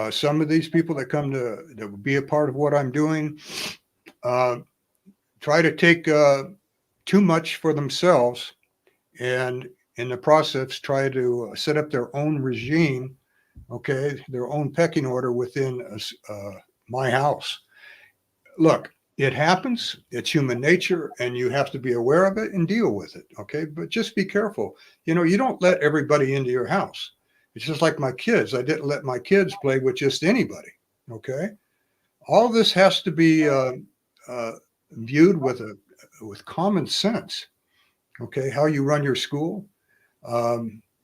some of these people that come to be a part of what I'm doing try to take too much for themselves, and in the process try to set up their own regime, okay, their own pecking order within my house. Look, it happens. It's human nature, and you have to be aware of it and deal with it, okay? But just be careful. You know, you don't let everybody into your house. It's just like my kids. I didn't let my kids play with just anybody, okay? All this has to be viewed with common sense, okay? How you run your school.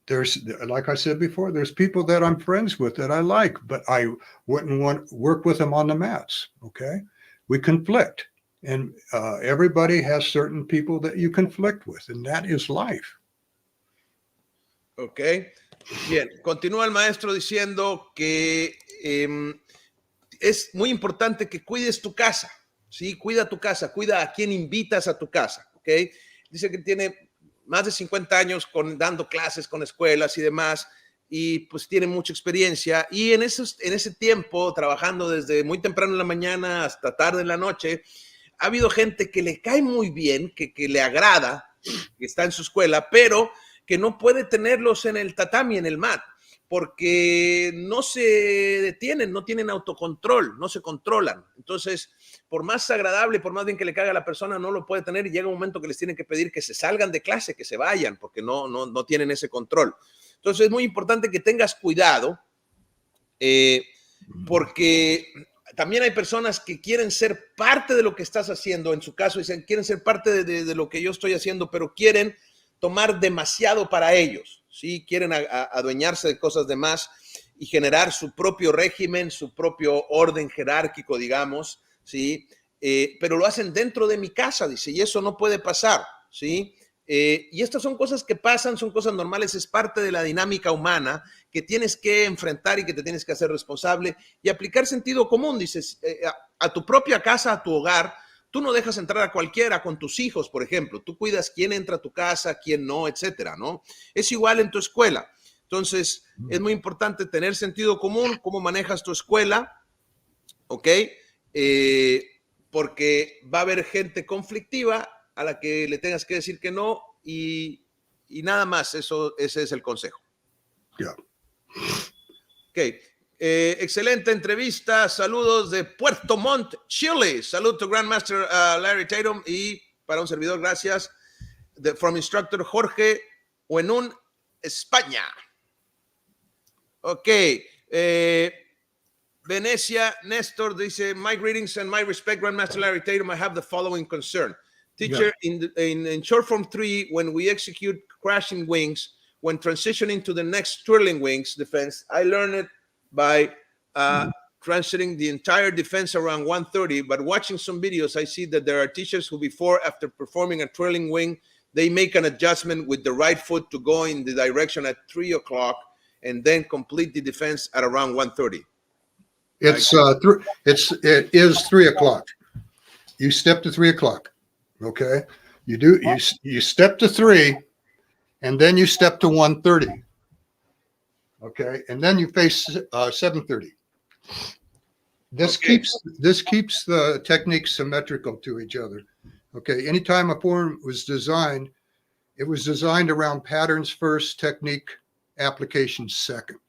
There's, like I said before, there's people that I'm friends with that I like, but I wouldn't want to work with them on the mats, okay? We conflict, and everybody has certain people that you conflict with, and that is life. Ok. Bien, continúa el maestro diciendo que es muy importante que cuides tu casa, ¿sí? Cuida tu casa, cuida a quien invitas a tu casa, ¿ok? Dice que tiene más de 50 años dando clases con escuelas y demás, y pues tiene mucha experiencia, y en ese tiempo, trabajando desde muy temprano en la mañana hasta tarde en la noche, ha habido gente que le cae muy bien, que le agrada, que está en su escuela, pero que no puede tenerlos en el tatami, en el mat, porque no se detienen, no tienen autocontrol, no se controlan. Entonces, por más agradable, por más bien que le caiga a la persona, no lo puede tener, y llega un momento que les tienen que pedir que se salgan de clase, que se vayan, porque no tienen ese control. Entonces, es muy importante que tengas cuidado, porque también hay personas que quieren ser parte de lo que estás haciendo. En su caso, dicen, quieren ser parte de lo que yo estoy haciendo, pero quieren tomar demasiado para ellos, ¿sí? Quieren adueñarse de cosas de más y generar su propio régimen, su propio orden jerárquico, digamos, ¿sí? Pero lo hacen dentro de mi casa, dice, y eso no puede pasar, ¿sí? Y estas son cosas que pasan, son cosas normales, es parte de la dinámica humana que tienes que enfrentar y que te tienes que hacer responsable y aplicar sentido común. Dices, a tu propia casa, a tu hogar, tú no dejas entrar a cualquiera. Con tus hijos, por ejemplo, tú cuidas quién entra a tu casa, quién no, etcétera, ¿no? Es igual en tu escuela. Entonces, es muy importante tener sentido común, cómo manejas tu escuela, ¿ok? Porque va a haber gente conflictiva a la que le tengas que decir que no, y nada más. Ese es el consejo. Yeah. Ok. Excelente entrevista. Saludos de Puerto Montt, Chile. Salud to Grand Master Larry Tatum, y para un servidor, gracias. From Instructor Jorge Huenún, España. Ok. Venecia Nestor dice, my greetings and my respect, Grand Master Larry Tatum. I have the following concern. Teacher, yeah. in short form 3, when we execute crashing wings, when transitioning to the next twirling wings defense, I learned it by transiting the entire defense around 130, but watching some videos, I see that there are teachers who after performing a twirling wing, they make an adjustment with the right foot to go in the direction at 3 o'clock and then complete the defense at around 130. It is 3 o'clock. You step to 3 o'clock. Okay. You step to 3, and then you step to 130. Okay. And then you face 730. This keeps the techniques symmetrical to each other. Okay. Anytime a form was designed, it was designed around patterns first, technique application second.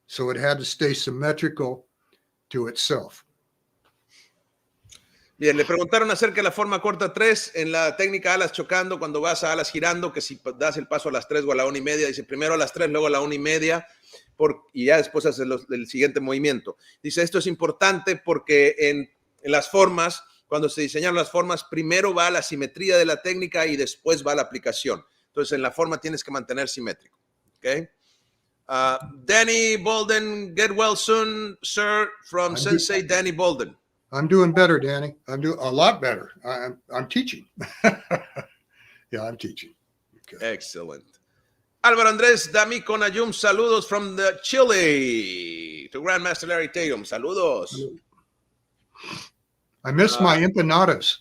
So it had to stay symmetrical to itself. Bien, le preguntaron acerca de la forma corta 3 en la técnica alas chocando, cuando vas a alas girando, que si das el paso a las 3 o a la 1:30, dice primero a las 3, luego a la 1:30, y ya después haces el siguiente movimiento. Dice, esto es importante porque en las formas, cuando se diseñaron las formas, primero va la simetría de la técnica y después va la aplicación. Entonces, en la forma tienes que mantener simétrico. ¿Ok? Danny Bolden, get well soon, sir, from Sensei Danny Bolden. I'm doing better, Danny. I'm doing a lot better. I'm teaching. Yeah, I'm teaching. Okay. Excellent. Álvaro Andrés D'Amico Nayum, saludos from the Chile. to Grand Master Larry Tatum. Saludos. I miss my empanadas.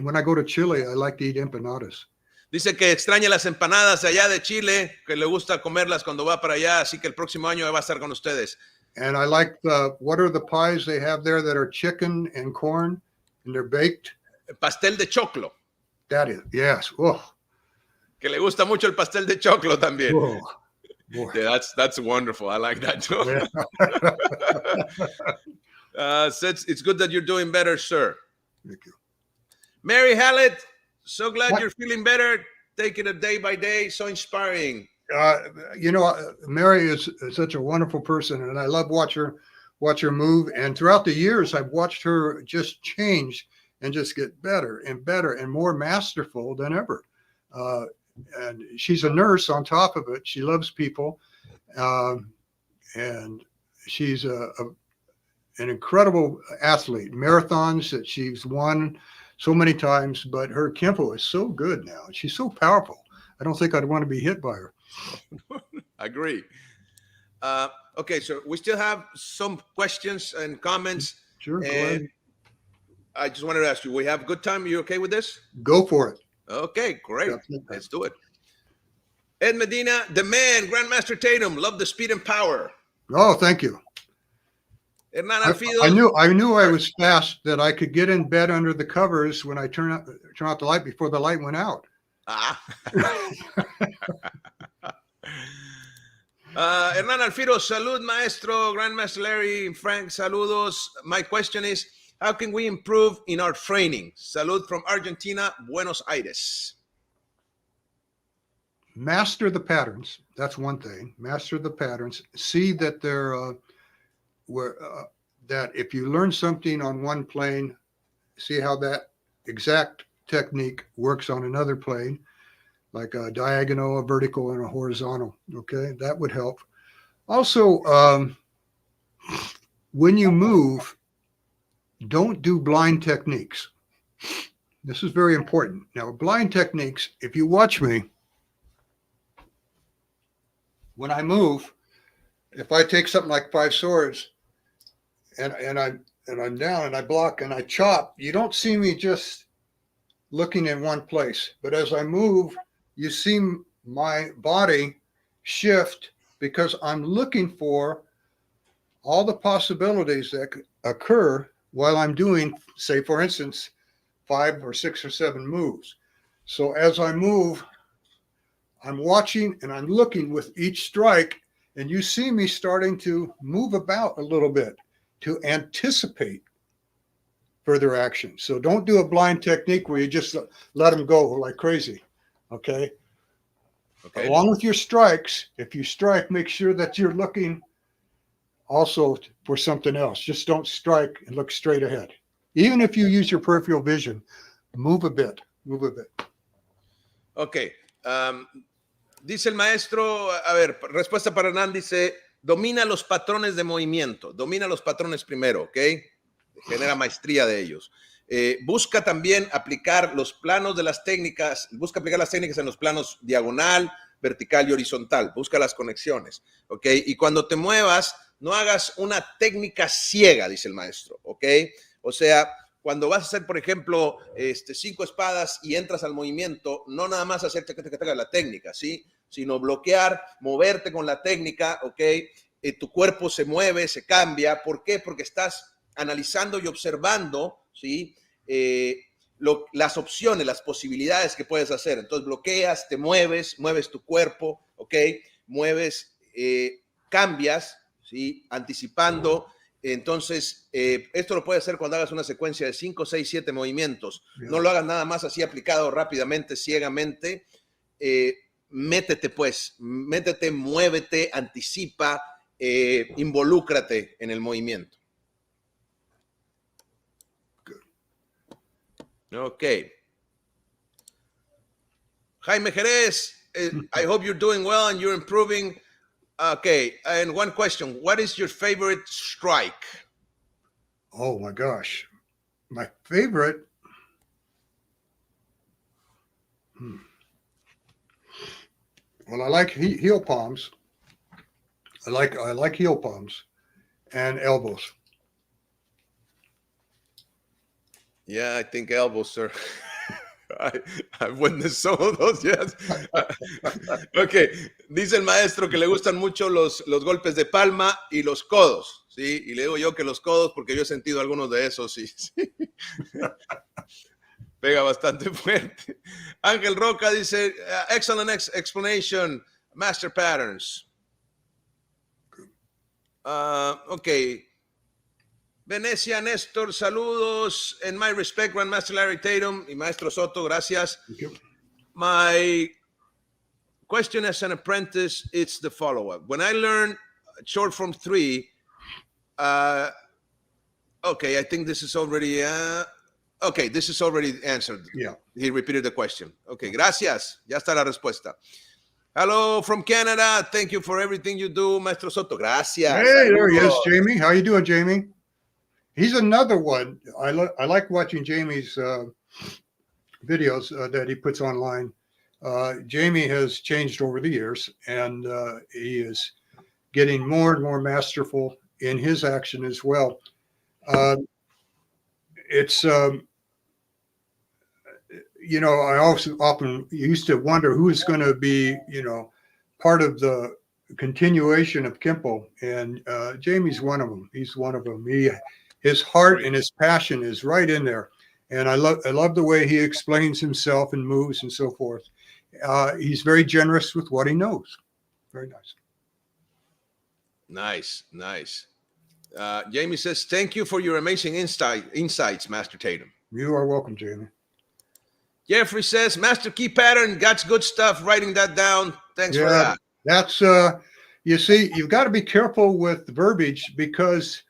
When I go to Chile, I like to eat empanadas. Dice que extraña las empanadas de allá de Chile, que le gusta comerlas cuando va para allá, así que el próximo año va a estar con ustedes. And I like what are the pies they have there that are chicken and corn and they're baked? Pastel de choclo. That is, yes. Oh. Que le gusta mucho el pastel de choclo también. Whoa. Yeah, that's wonderful. I like that too. Yeah. Says it's good that you're doing better, sir. Thank you. Mary Hallett, so glad you're feeling better. Taking it day by day, so inspiring. Mary is such a wonderful person, and I love watch her move. And throughout the years, I've watched her just change and just get better and better and more masterful than ever. And she's a nurse on top of it. She loves people, and she's an incredible athlete. Marathons that she's won so many times, but her Kenpo is so good now. She's so powerful. I don't think I'd want to be hit by her. I agree. Okay, so we still have some questions and comments. Sure. And I just wanted to ask you, we have a good time. Are you okay with this? Go for it. Okay, great. Definitely. Let's do it. Ed Medina, the man, Grand Master Tatum, love the speed and power. Oh, thank you. Hernan Alfido. I knew I was fast, that I could get in bed under the covers when I turn out the light before the light went out. Hernan Alfido, salud, maestro. Grand Master Larry, Frank, saludos. My question is, how can we improve in our training? Salud from Argentina, Buenos Aires. Master the patterns. That's one thing. Master the patterns. See that they're that if you learn something on one plane, see how that exact technique works on another plane, like a diagonal, a vertical, and a horizontal. Okay, that would help. Also, when you move, don't do blind techniques. This is very important. Now, blind techniques, if you watch me, when I move, if I take something like 5 swords and I'm down and I block and I chop, you don't see me just looking in one place. But as I move, you see my body shift because I'm looking for all the possibilities that could occur while I'm doing, say, for instance, 5 or 6 or 7 moves. So as I move, I'm watching and I'm looking with each strike, and you see me starting to move about a little bit to anticipate further action. So don't do a blind technique where you just let them go like crazy. Okay. Along with your strikes, if you strike, make sure that you're looking also for something else. Just don't strike and look straight ahead. Even if you use your peripheral vision, move a bit. Okay. Dice el maestro, a ver, respuesta para Hernán, dice, domina los patrones de movimiento, domina los patrones primero, ¿ok? Genera maestría de ellos. Busca también aplicar los planos de las técnicas, busca aplicar las técnicas en los planos diagonal, vertical y horizontal, busca las conexiones, ¿ok? Y cuando te muevas, no hagas una técnica ciega, dice el maestro, ¿ok? O sea, cuando vas a hacer, por ejemplo, 5 espadas y entras al movimiento, no nada más hacer la técnica, ¿sí? Sino bloquear, moverte con la técnica, ¿ok? Tu cuerpo se mueve, se cambia. ¿Por qué? Porque estás analizando y observando, ¿sí? Las opciones, las posibilidades que puedes hacer. Entonces bloqueas, te mueves tu cuerpo, ¿ok? Mueves, cambias, ¿sí? Anticipando. Entonces, esto lo puedes hacer cuando hagas una secuencia de 5, 6, 7 movimientos. Yeah. No lo hagas nada más así aplicado rápidamente, ciegamente. Métete, muévete, anticipa, involúcrate en el movimiento. Ok. Jaime Jerez, I hope you're doing well and you're improving. Okay, and one question. What is your favorite strike? Oh, my gosh. My favorite? Well, I like heel palms. I like heel palms. and elbows. Yeah, I think elbows, sir. I've witnessed some of those, yes. Ok, dice el maestro que le gustan mucho los golpes de palma y los codos, ¿sí? Y le digo yo que los codos porque yo he sentido algunos de esos, sí. Pega bastante fuerte. Ángel Roca dice, excellent explanation, master patterns. Ok. Venecia Néstor, saludos. And my respect, Grand Master Larry Tatum y Maestro Soto, gracias. My question as an apprentice, it's the follow-up. When I learned short form 3, okay, I think this is already, okay, this is already answered. Yeah. He repeated the question. Okay, gracias. Ya está la respuesta. Hello from Canada. Thank you for everything you do, Maestro Soto. Gracias. Hey, there he is, Jamie. How you doing, Jamie? He's another one. I like watching Jamie's videos that he puts online. Jamie has changed over the years, and he is getting more and more masterful in his action as well. It's you know, I also often used to wonder who's going to be, you know, part of the continuation of Kenpo, and Jamie's one of them. He's one of them. His heart and his passion is right in there, and I love the way he explains himself and moves and so forth. He's very generous with what he knows. Very nice. Nice, nice. Jamie says, thank you for your amazing insights, Master Tatum. You are welcome, Jamie. Jeffrey says, Master Key Pattern, got good stuff, writing that down. Thanks for that. That's, you see, you've got to be careful with verbiage because,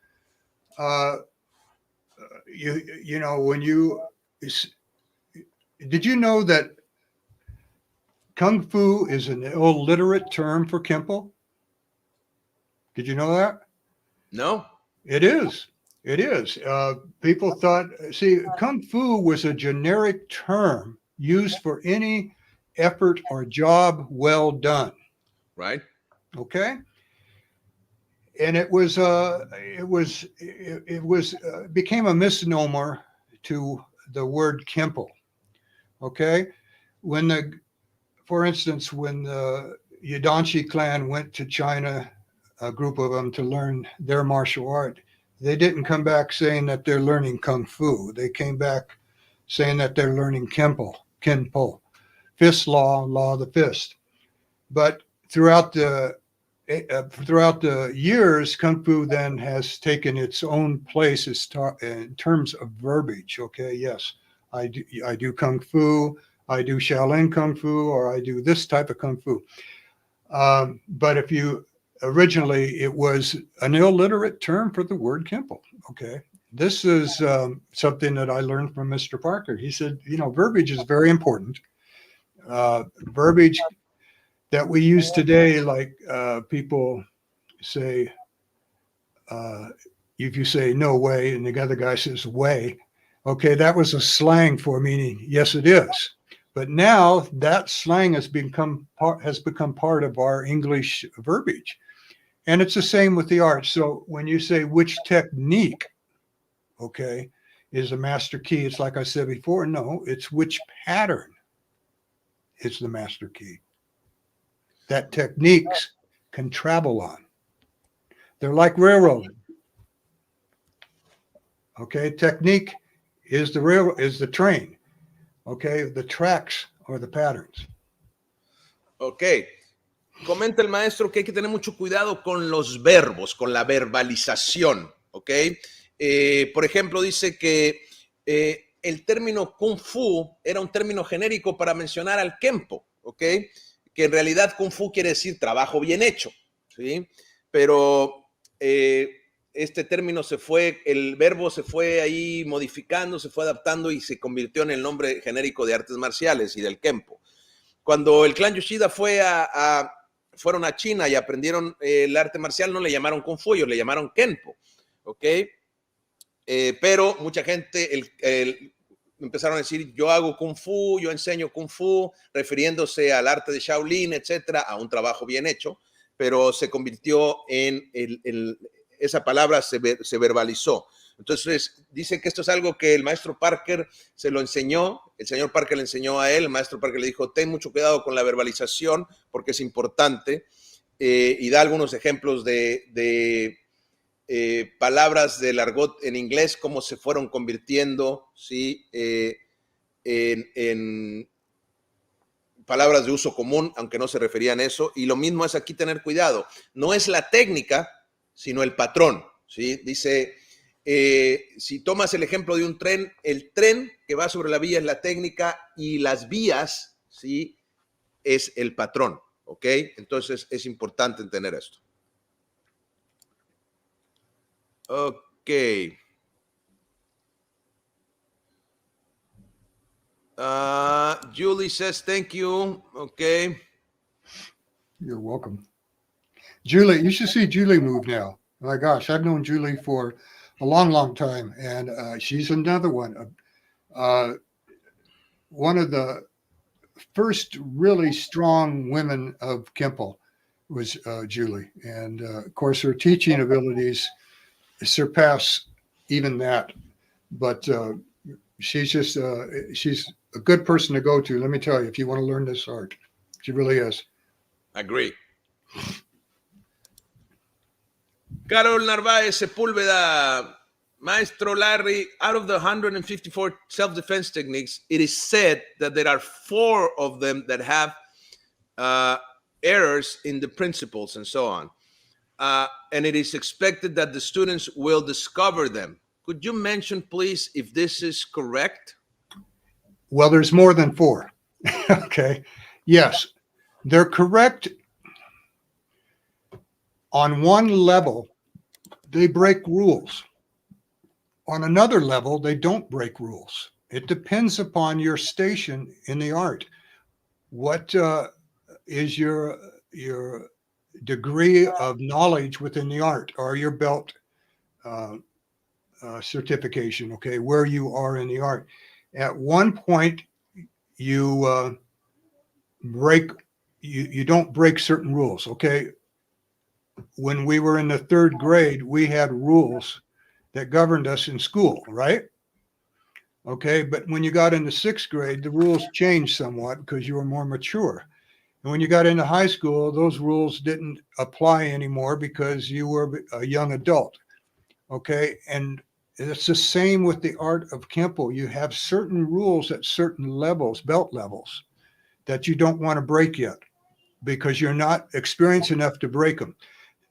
you know, when you, did you know that Kung Fu is an illiterate term for Kenpo? Did you know that? No. It is. It is. People thought, see, Kung Fu was a generic term used for any effort or job well done. Right. Okay. And it became a misnomer to the word Kenpo. Okay. For instance, when the Yadanshi clan went to China, a group of them, to learn their martial art, they didn't come back saying that they're learning Kung Fu. They came back saying that they're learning Kenpo, fist law of the fist. But throughout the years, Kung Fu then has taken its own place in terms of verbiage. Okay, yes, I do Kung Fu, I do Shaolin Kung Fu, or I do this type of Kung Fu. But if you originally, it was an illiterate term for the word Kenpo. Okay, this is something that I learned from Mr. Parker. He said, you know, verbiage is very important. Verbiage that we use today, like people say, if you say no way and the other guy says way, okay, that was a slang for meaning yes it is. But now that slang has become part of our English verbiage. And it's the same with the art. So when you say which technique, okay, is a master key, it's like I said before, no, it's which pattern is the master key that techniques can travel on. They're like railroad. Okay, technique is the train. Okay, the tracks are the patterns. Ok. Comenta el maestro que hay que tener mucho cuidado con los verbos, con la verbalización, ¿ok? Por ejemplo, dice que el término Kung Fu era un término genérico para mencionar al Kenpo, ¿ok? Que en realidad Kung Fu quiere decir trabajo bien hecho, ¿sí? Pero este término el verbo se fue ahí modificando, se fue adaptando y se convirtió en el nombre genérico de artes marciales y del Kenpo. Cuando el clan Yoshida fueron a China y aprendieron el arte marcial, no le llamaron Kung Fu, ellos le llamaron Kenpo, ¿ok? Pero mucha gente empezaron a decir, yo hago Kung Fu, yo enseño Kung Fu, refiriéndose al arte de Shaolin, etcétera, a un trabajo bien hecho, pero se convirtió en esa palabra se verbalizó. Entonces, dice que esto es algo que el maestro Parker se lo enseñó, el señor Parker le enseñó a él, el maestro Parker le dijo, ten mucho cuidado con la verbalización porque es importante, y da algunos ejemplos de palabras del argot en inglés, cómo se fueron convirtiendo, ¿sí? En palabras de uso común, aunque no se referían a eso, y lo mismo es aquí tener cuidado. No es la técnica, sino el patrón, ¿sí? Dice, si tomas el ejemplo de un tren, el tren que va sobre la vía es la técnica y las vías, ¿sí? Es el patrón, ¿ok? Entonces es importante entender esto. Ok. Julie says thank you. Okay. You're welcome. Julie, you should see Julie move now. My gosh, I've known Julie for a long, long time, and she's another one. One of the first really strong women of Kenpo was Julie, and of course her teaching abilities surpass even that. But she's just she's a good person to go to. Let me tell you, if you want to learn this art, she really is. I agree. Carol Narváez Sepúlveda, Maestro Larry, out of the 154 self-defense techniques, it is said that there are 4 of them that have errors in the principles and so on. And it is expected that the students will discover them. Could you mention, please, if this is correct? Well, there's more than 4. Okay. Yes, they're correct. On one level, they break rules. On another level, they don't break rules. It depends upon your station in the art. What is your degree of knowledge within the art, or your belt certification, okay, where you are in the art. At one point, you don't break certain rules, okay? When we were in the 3rd grade, we had rules that governed us in school, right? Okay, but when you got into 6th grade, the rules changed somewhat because you were more mature. And when you got into high school, those rules didn't apply anymore because you were a young adult. Okay, and it's the same with the art of Kenpo. You have certain rules at certain levels, belt levels, that you don't want to break yet because you're not experienced enough to break them.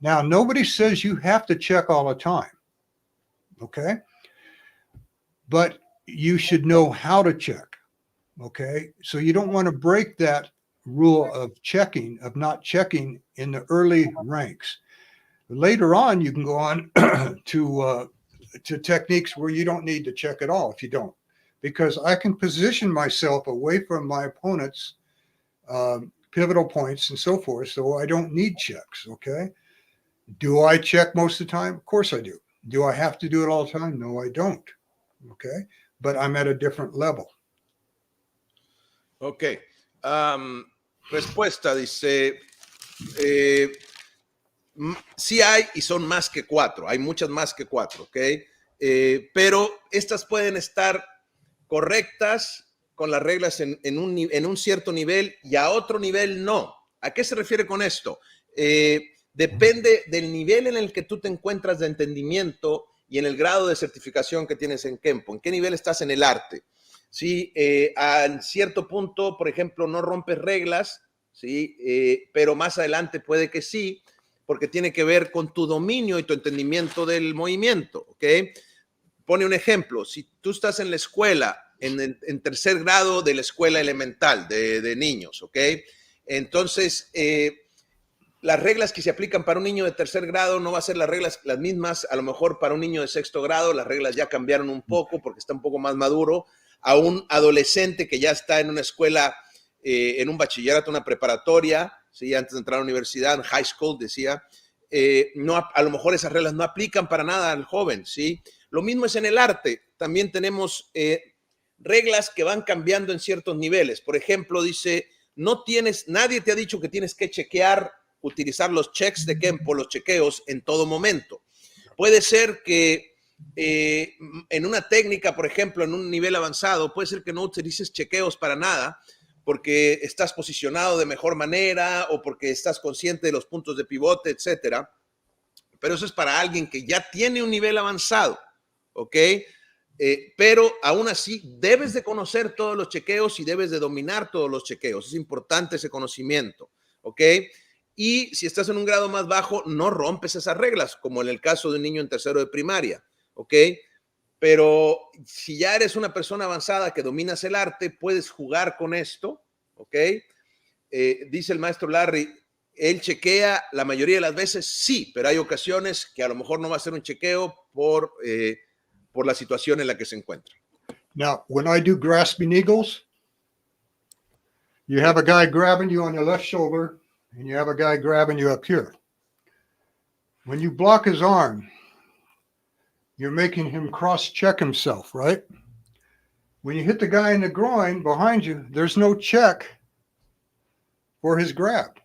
Now, nobody says you have to check all the time, okay? But you should know how to check, okay? So you don't want to break that rule of checking, of not checking in the early ranks. Later on, you can go on to techniques where you don't need to check at all if you don't, because I can position myself away from my opponent's pivotal points and so forth, so I don't need checks, okay? Do I check most of the time? Of course I do. Do I have to do it all the time? No, I don't. Okay. But I'm at a different level. Ok. Respuesta dice, sí hay y son más que 4. Hay muchas más que 4, ¿ok? Pero estas pueden estar correctas con las reglas en un cierto nivel y a otro nivel no. ¿A qué se refiere con esto? Depende del nivel en el que tú te encuentras de entendimiento y en el grado de certificación que tienes en Kenpo. ¿En qué nivel estás en el arte? ¿Sí? A cierto punto, por ejemplo, no rompes reglas, ¿sí? Pero más adelante puede que sí, porque tiene que ver con tu dominio y tu entendimiento del movimiento, ¿ok? Pone un ejemplo. Si tú estás en la escuela, en 3er grado de la escuela elemental de niños, ¿ok? Entonces, las reglas que se aplican para un niño de 3er grado no va a ser las reglas las mismas, a lo mejor para un niño de 6º grado, las reglas ya cambiaron un poco porque está un poco más maduro, a un adolescente que ya está en una escuela, en un bachillerato, una preparatoria, ¿sí? Antes de entrar a la universidad, en high school, decía, no, a lo mejor esas reglas no aplican para nada al joven, ¿sí? Lo mismo es en el arte, también tenemos reglas que van cambiando en ciertos niveles. Por ejemplo, dice, nadie te ha dicho que tienes que utilizar los checks de Kenpo, los chequeos en todo momento. Puede ser que en una técnica, por ejemplo, en un nivel avanzado, puede ser que no utilices chequeos para nada, porque estás posicionado de mejor manera o porque estás consciente de los puntos de pivote, etcétera. Pero eso es para alguien que ya tiene un nivel avanzado, ¿ok? Pero aún así debes de conocer todos los chequeos y debes de dominar todos los chequeos. Es importante ese conocimiento, ¿ok? Y si estás en un grado más bajo, no rompes esas reglas, como en el caso de un niño en tercero de primaria, ¿ok? Pero si ya eres una persona avanzada que dominas el arte, puedes jugar con esto, ¿ok? Dice el maestro Larry, él chequea la mayoría de las veces, sí, pero hay ocasiones que a lo mejor no va a ser un chequeo por la situación en la que se encuentra. Now, when I do grasping eagles, you have a guy grabbing you on your left shoulder, and you have a guy grabbing you up here. When you block his arm, you're making him cross-check himself, right? When you hit the guy in the groin behind you, there's no check for his grab.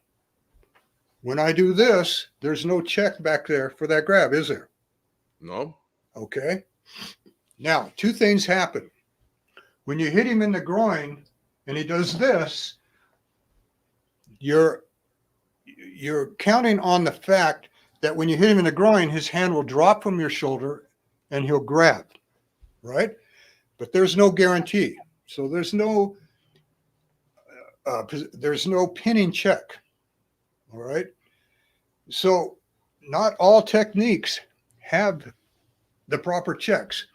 When I do this, there's no check back there for that grab, is there? No. Okay. Now, two things happen. When you hit him in the groin and he does this, you're counting on the fact that when you hit him in the groin, his hand will drop from your shoulder and he'll grab, right? But there's no guarantee. So there's no pinning check, all right? So not all techniques have the proper checks.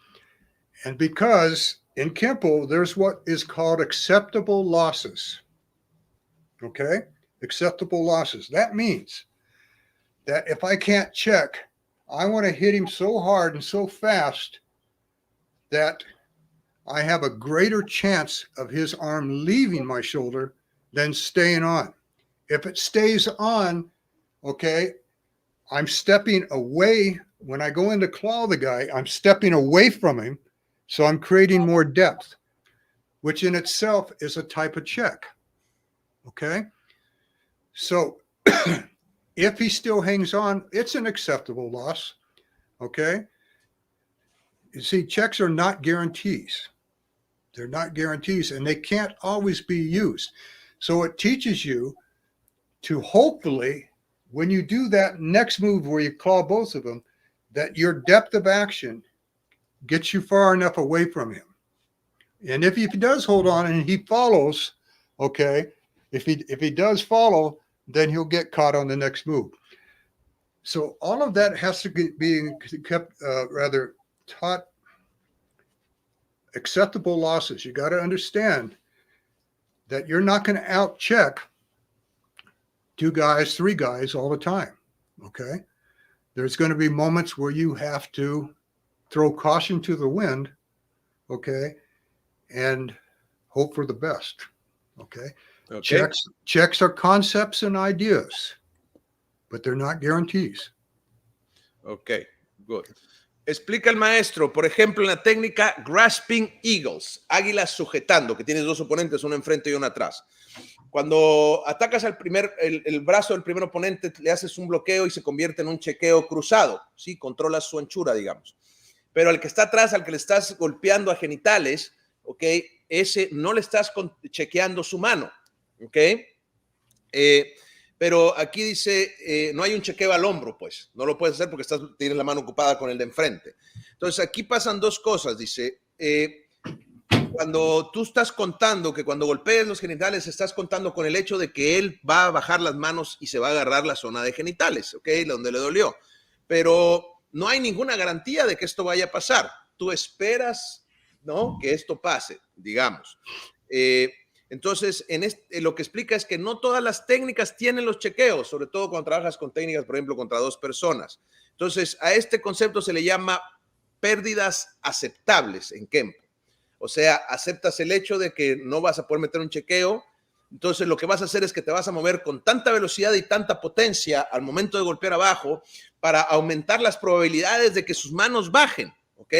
And because in Kenpo, there's what is called acceptable losses, okay? Acceptable losses. That means that if I can't check, I want to hit him so hard and so fast that I have a greater chance of his arm leaving my shoulder than staying on. If it stays on, okay, I'm stepping away. When I go in to claw the guy, I'm stepping away from him. So I'm creating more depth, which in itself is a type of check. Okay. So if he still hangs on, it's an acceptable loss. Okay. You see, checks are not guarantees. They're not guarantees, and they can't always be used. So it teaches you to hopefully, when you do that next move where you claw both of them, that your depth of action gets you far enough away from him. And if he does hold on and he follows, okay, if he does follow, then he'll get caught on the next move. So all of that has to be kept, taught. Acceptable losses. You got to understand that you're not going to out-check 2 guys, 3 guys all the time, okay? There's going to be moments where you have to throw caution to the wind, okay, and hope for the best, okay? Checks are concepts and ideas, but they're not guarantees. Okay, good. Explica el maestro, por ejemplo, en la técnica grasping eagles, águilas sujetando, que tienes 2 oponentes, uno enfrente y uno atrás. Cuando atacas el brazo del primer oponente, le haces un bloqueo y se convierte en un chequeo cruzado, ¿sí? Controlas su anchura, digamos. Pero al que está atrás, al que le estás golpeando a genitales, ¿ok? Ese no le estás chequeando su mano, ¿ok? Pero aquí dice, no hay un chequeo al hombro, pues. No lo puedes hacer porque tienes la mano ocupada con el de enfrente. Entonces, aquí pasan 2 cosas. Dice, cuando tú estás contando que cuando golpees los genitales, estás contando con el hecho de que él va a bajar las manos y se va a agarrar la zona de genitales, ¿ok? Donde le dolió. Pero no hay ninguna garantía de que esto vaya a pasar. Tú esperas, ¿no? Que esto pase, digamos. Entonces, lo que explica es que no todas las técnicas tienen los chequeos, sobre todo cuando trabajas con técnicas, por ejemplo, contra 2 personas. Entonces, a este concepto se le llama pérdidas aceptables en Kenpo. O sea, aceptas el hecho de que no vas a poder meter un chequeo. Entonces, lo que vas a hacer es que te vas a mover con tanta velocidad y tanta potencia al momento de golpear abajo para aumentar las probabilidades de que sus manos bajen, ¿ok?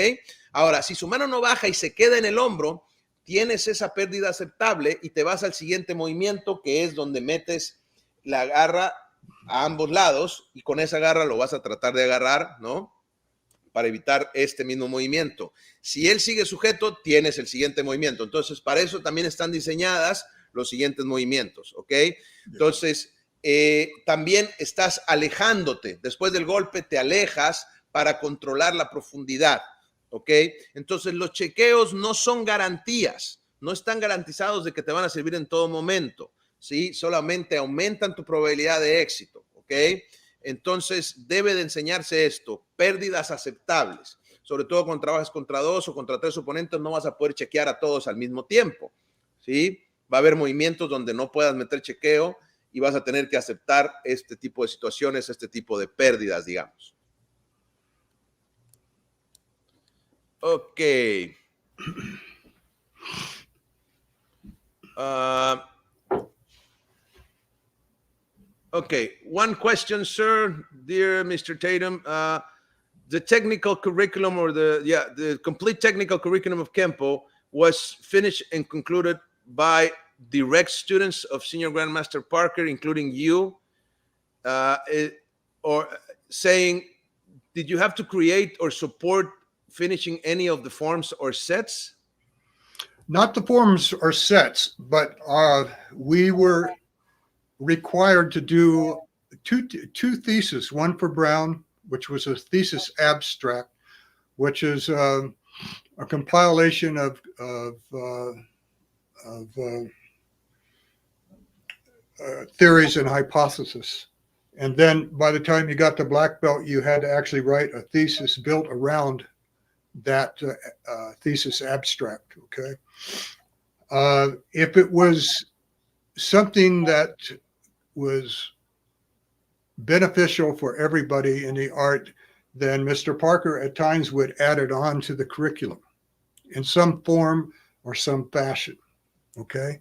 Ahora, si su mano no baja y se queda en el hombro, tienes esa pérdida aceptable y te vas al siguiente movimiento, que es donde metes la garra a ambos lados y con esa garra lo vas a tratar de agarrar, ¿no? para evitar este mismo movimiento. Si él sigue sujeto, tienes el siguiente movimiento. Entonces, para eso también están diseñadas los siguientes movimientos, ¿ok? Entonces, también estás alejándote. Después del golpe te alejas para controlar la profundidad, ¿ok? Entonces, los chequeos no son garantías, no están garantizados de que te van a servir en todo momento, ¿sí? Solamente aumentan tu probabilidad de éxito, ¿ok? Entonces, debe de enseñarse esto, pérdidas aceptables. Sobre todo cuando trabajas contra 2 o contra 3 oponentes, no vas a poder chequear a todos al mismo tiempo, ¿sí? Va a haber movimientos donde no puedas meter chequeo y vas a tener que aceptar este tipo de situaciones, este tipo de pérdidas, digamos. Ok. Okay, one question, sir, dear Mr. Tatum. The technical curriculum or the complete technical curriculum of Kenpo was finished and concluded by direct students of Senior Grand Master Parker, including you, or saying, did you have to create or support finishing any of the forms or sets? Not the forms or sets, but we were required to do two theses, one for Brown, which was a thesis abstract, which is a compilation of theories and hypotheses. And then by the time you got to black belt, you had to actually write a thesis built around that thesis abstract, okay? If it was something that was beneficial for everybody in the art, then Mr. Parker at times would add it on to the curriculum in some form or some fashion, okay?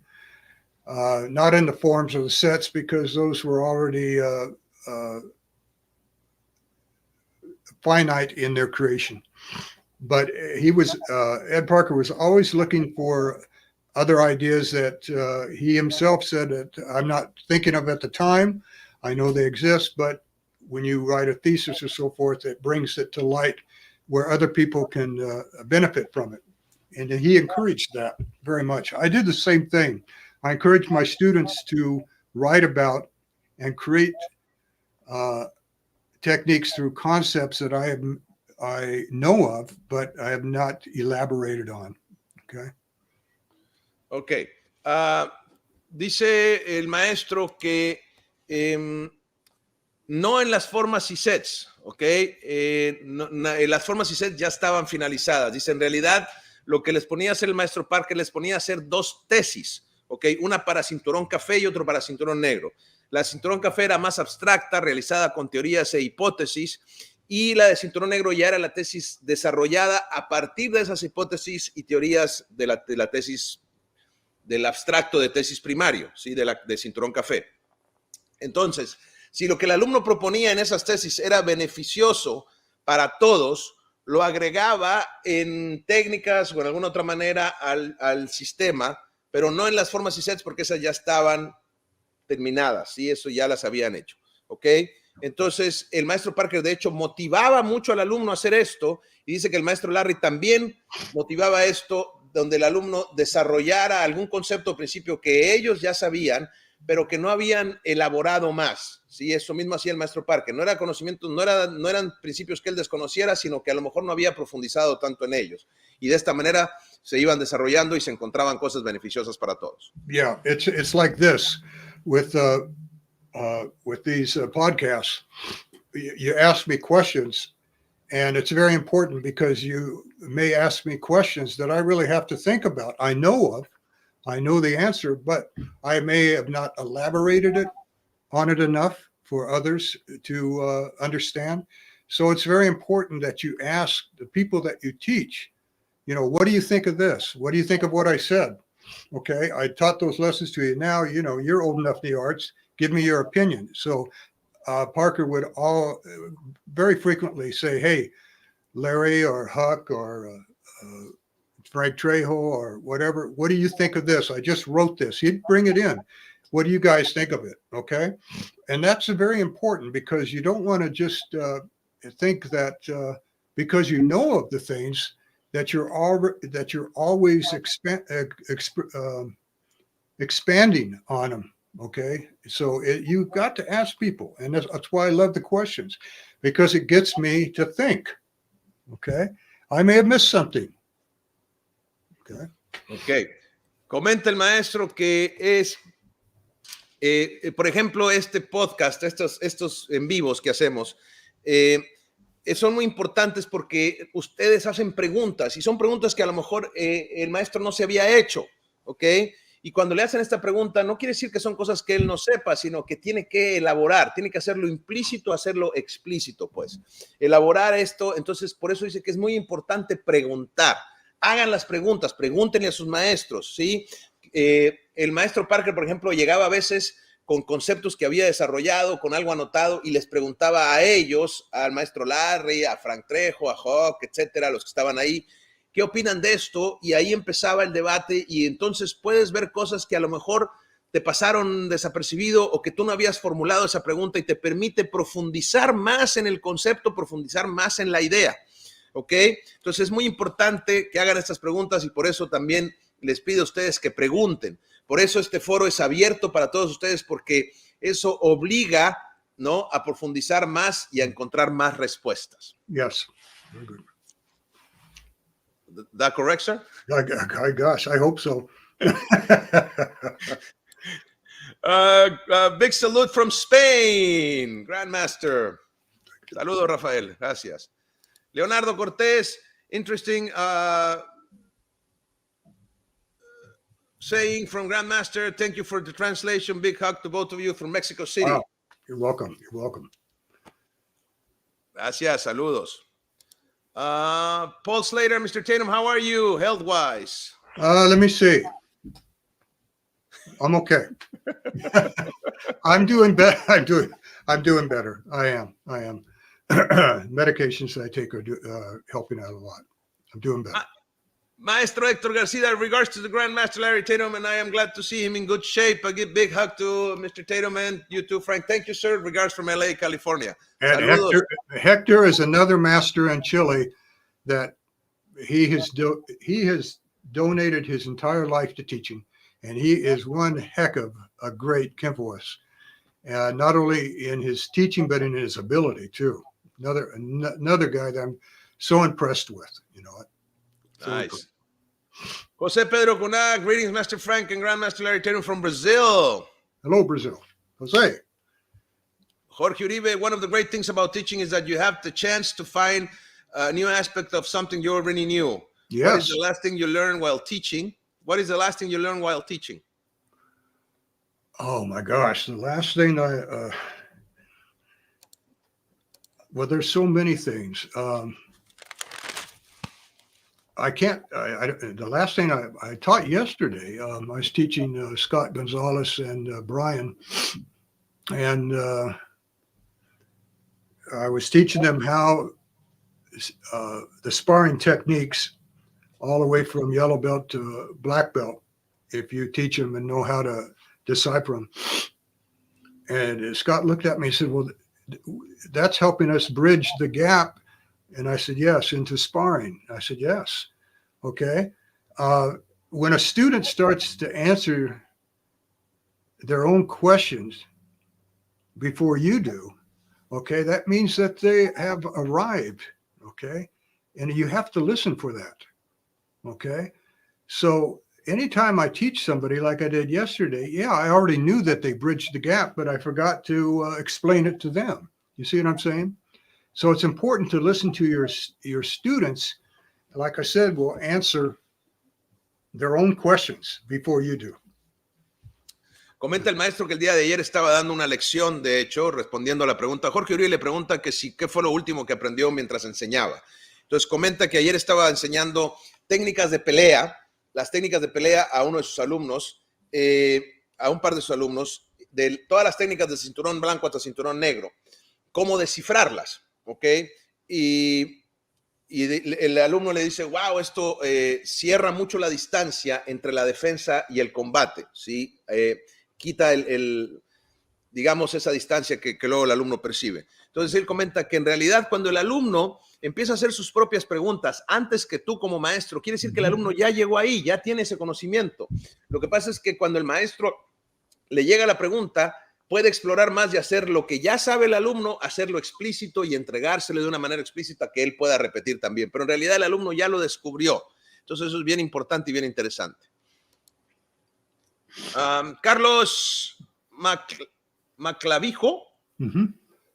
Not in the forms of the sets because those were already finite in their creation. But Ed Parker was always looking for other ideas that he himself said that I'm not thinking of at the time. I know they exist, but when you write a thesis or so forth, it brings it to light where other people can benefit from it. And he encouraged that very much. I did the same thing. I encourage my students to write about and create techniques through concepts that I know of, but I have not elaborated on. Okay. Ok. Dice el maestro que no en las formas y sets, ¿ok? Las formas y sets ya estaban finalizadas. Dice, en realidad, lo que les ponía a hacer el maestro Parker, les ponía a hacer dos tesis, ¿ok? Una para cinturón café y otro para cinturón negro. La cinturón café era más abstracta, realizada con teorías e hipótesis, y la de cinturón negro ya era la tesis desarrollada a partir de esas hipótesis y teorías de la tesis, del abstracto de tesis primario, ¿sí? De cinturón café. Entonces, si lo que el alumno proponía en esas tesis era beneficioso para todos, lo agregaba en técnicas o en alguna otra manera al sistema, pero no en las formas y sets porque esas ya estaban terminadas, ¿sí? Eso ya las habían hecho, ¿ok? Entonces, el maestro Parker, de hecho, motivaba mucho al alumno a hacer esto y dice que el maestro Larry también motivaba esto, donde el alumno desarrollara algún concepto o principio que ellos ya sabían, pero que no habían elaborado más, ¿sí? Eso mismo hacía el maestro Parker. No era conocimiento, no eran principios que él desconociera, sino que a lo mejor no había profundizado tanto en ellos. Y de esta manera se iban desarrollando y se encontraban cosas beneficiosas para todos. Yeah, it's like this with these podcasts. You ask me questions, and it's very important because you may ask me questions that I really have to think about. I know the answer, but I may have not elaborated on it enough for others to understand. So it's very important that you ask the people that you teach, what do you think of this? What do you think of what I said? Okay, I taught those lessons to you. Now, you're old enough in the arts. Give me your opinion. So Parker would very frequently say, hey, Larry or Huck or Frank Trejo or whatever, what do you think of this? I just wrote this. He'd bring it in. What do you guys think of it? Okay. And that's very important because you don't want to just think that because you know of the things that you're always expanding on them. Okay, so you've got to ask people, and that's why I love the questions, because it gets me to think. Okay, I may have missed something. Okay. Comenta el maestro que es, por ejemplo, este podcast, estos en vivos que hacemos, son muy importantes porque ustedes hacen preguntas y son preguntas que a lo mejor el maestro no se había hecho, ¿ok? Y cuando le hacen esta pregunta, no quiere decir que son cosas que él no sepa, sino que tiene que elaborar, tiene que hacerlo implícito, hacerlo explícito, pues. Elaborar esto, entonces por eso dice que es muy importante preguntar. Hagan las preguntas, pregúntenle a sus maestros, ¿sí? El maestro Parker, por ejemplo, llegaba a veces con conceptos que había desarrollado, con algo anotado, y les preguntaba a ellos, al maestro Larry, a Frank Trejo, a Hawk, etcétera, los que estaban ahí, ¿qué opinan de esto? Y ahí empezaba el debate, y entonces puedes ver cosas que a lo mejor te pasaron desapercibido o que tú no habías formulado esa pregunta y te permite profundizar más en el concepto, profundizar más en la idea, ¿ok? Entonces es muy importante que hagan estas preguntas y por eso también les pido a ustedes que pregunten. Por eso este foro es abierto para todos ustedes, porque eso obliga, ¿no?, a profundizar más y a encontrar más respuestas. Yes. Very good. That correct, sir? Gosh, I hope so. Big salute from Spain, Grand Master. Saludos, Rafael. Gracias. Leonardo Cortés, interesting saying from Grand Master. Thank you for the translation. Big hug to both of you from Mexico City. Wow. You're welcome. You're welcome. Gracias. Saludos. Paul Slater, Mr. Tatum, how are you health-wise? Let me see. I'm okay. I'm doing better. I'm doing better. I am. Medications I take are helping out a lot. I'm doing better. Maestro Héctor Garcia, regards to the Grand Master Larry Tatum, and I am glad to see him in good shape. A big hug to Mr. Tatum and you too, Frank. Thank you, sir. Regards from LA, California. And Hector is another master in Chile that he has donated his entire life to teaching, and he is one heck of a great Kenpoist. Not only in his teaching, but in his ability too. Another guy that I'm so impressed with. You know what? Nice. Jose Pedro Cunha, greetings, Master Frank and Grand Master Larry Tatum from Brazil. Hello, Brazil. Jose. Jorge Uribe, one of the great things about teaching is that you have the chance to find a new aspect of something you already knew. Yes. What is the last thing you learned while teaching? What is the last thing you learned while teaching? Oh, my gosh. The last thing well, there's so many things. The last thing I taught yesterday, I was teaching Scott Gonzalez and Brian, and I was teaching them how the sparring techniques, all the way from yellow belt to black belt, if you teach them and know how to decipher them. And Scott looked at me and said, well, that's helping us bridge the gap. And I said, yes, into sparring. I said, yes. Okay. When a student starts to answer their own questions before you do, okay, that means that they have arrived. Okay. And you have to listen for that. Okay. So anytime I teach somebody like I did yesterday, yeah, I already knew that they bridged the gap, but I forgot to explain it to them. You see what I'm saying? So it's important to listen to your students. Like I said, will answer their own questions before you do. Comenta el maestro que el día de ayer estaba dando una lección, de hecho, respondiendo a la pregunta. Jorge Uribe le pregunta que si, ¿qué fue lo último que aprendió mientras enseñaba? Entonces comenta que ayer estaba enseñando técnicas de pelea, las técnicas de pelea a uno de sus alumnos, a un par de sus alumnos, de todas las técnicas de cinturón blanco hasta cinturón negro, cómo descifrarlas, ¿ok? Y el alumno le dice, wow, esto cierra mucho la distancia entre la defensa y el combate, ¿sí? Quita digamos, esa distancia que luego el alumno percibe. Entonces, él comenta que en realidad cuando el alumno empieza a hacer sus propias preguntas antes que tú como maestro, quiere decir que el alumno ya llegó ahí, ya tiene ese conocimiento. Lo que pasa es que cuando el maestro le llega la pregunta, puede explorar más y hacer lo que ya sabe el alumno, hacerlo explícito y entregárselo de una manera explícita que él pueda repetir también. Pero en realidad el alumno ya lo descubrió. Entonces, eso es bien importante y bien interesante. Carlos Maclavijo.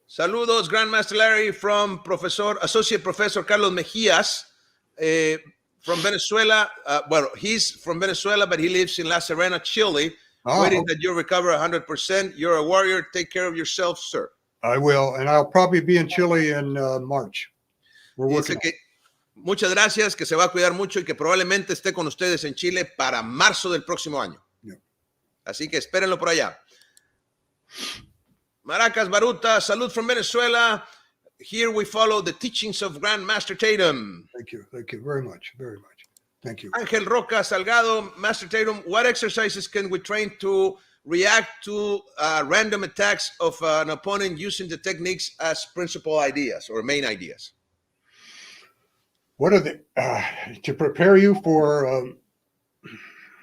Saludos, Grand Master Larry, from Associate Professor Carlos Mejías, from Venezuela. Well, he's from Venezuela, but he lives in La Serena, Chile. Waiting that you recover 100%. You're a warrior. Take care of yourself, sir. I will, and I'll probably be in Chile in March. We're working. Muchas gracias, que se va a cuidar mucho y que probablemente esté con ustedes en Chile para marzo del próximo año. Yeah. Así que espérenlo por allá. Maracas Baruta, salud from Venezuela. Here we follow the teachings of Grand Master Tatum. Thank you very much, very much. Thank you. Ángel Roca Salgado, Master Tatum, what exercises can we train to react to random attacks of an opponent using the techniques as principal ideas or main ideas? What are the, to prepare you for...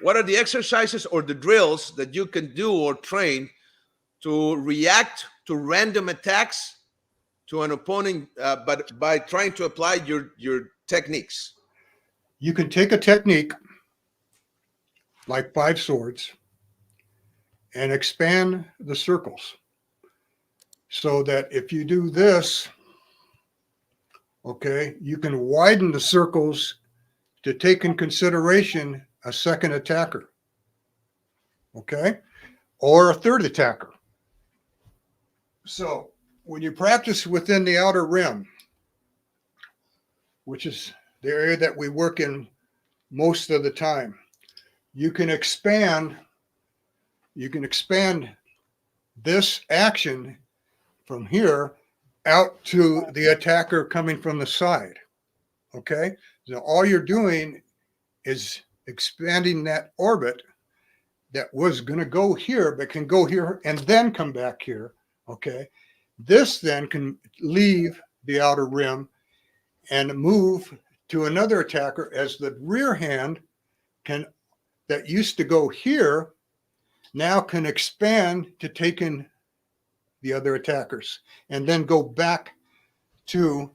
What are the exercises or the drills that you can do or train to react to random attacks to an opponent, but by trying to apply your techniques? You can take a technique like 5 swords and expand the circles so that if you do this, okay, you can widen the circles to take in consideration a second attacker, okay, or a third attacker. So when you practice within the outer rim, which is the area that we work in most of the time, you can expand this action from here out to the attacker coming from the side. Okay, so all you're doing is expanding that orbit that was going to go here, but can go here and then come back here. Okay, this then can leave the outer rim and move to another attacker as the rear hand that used to go here now can expand to take in the other attackers and then go back to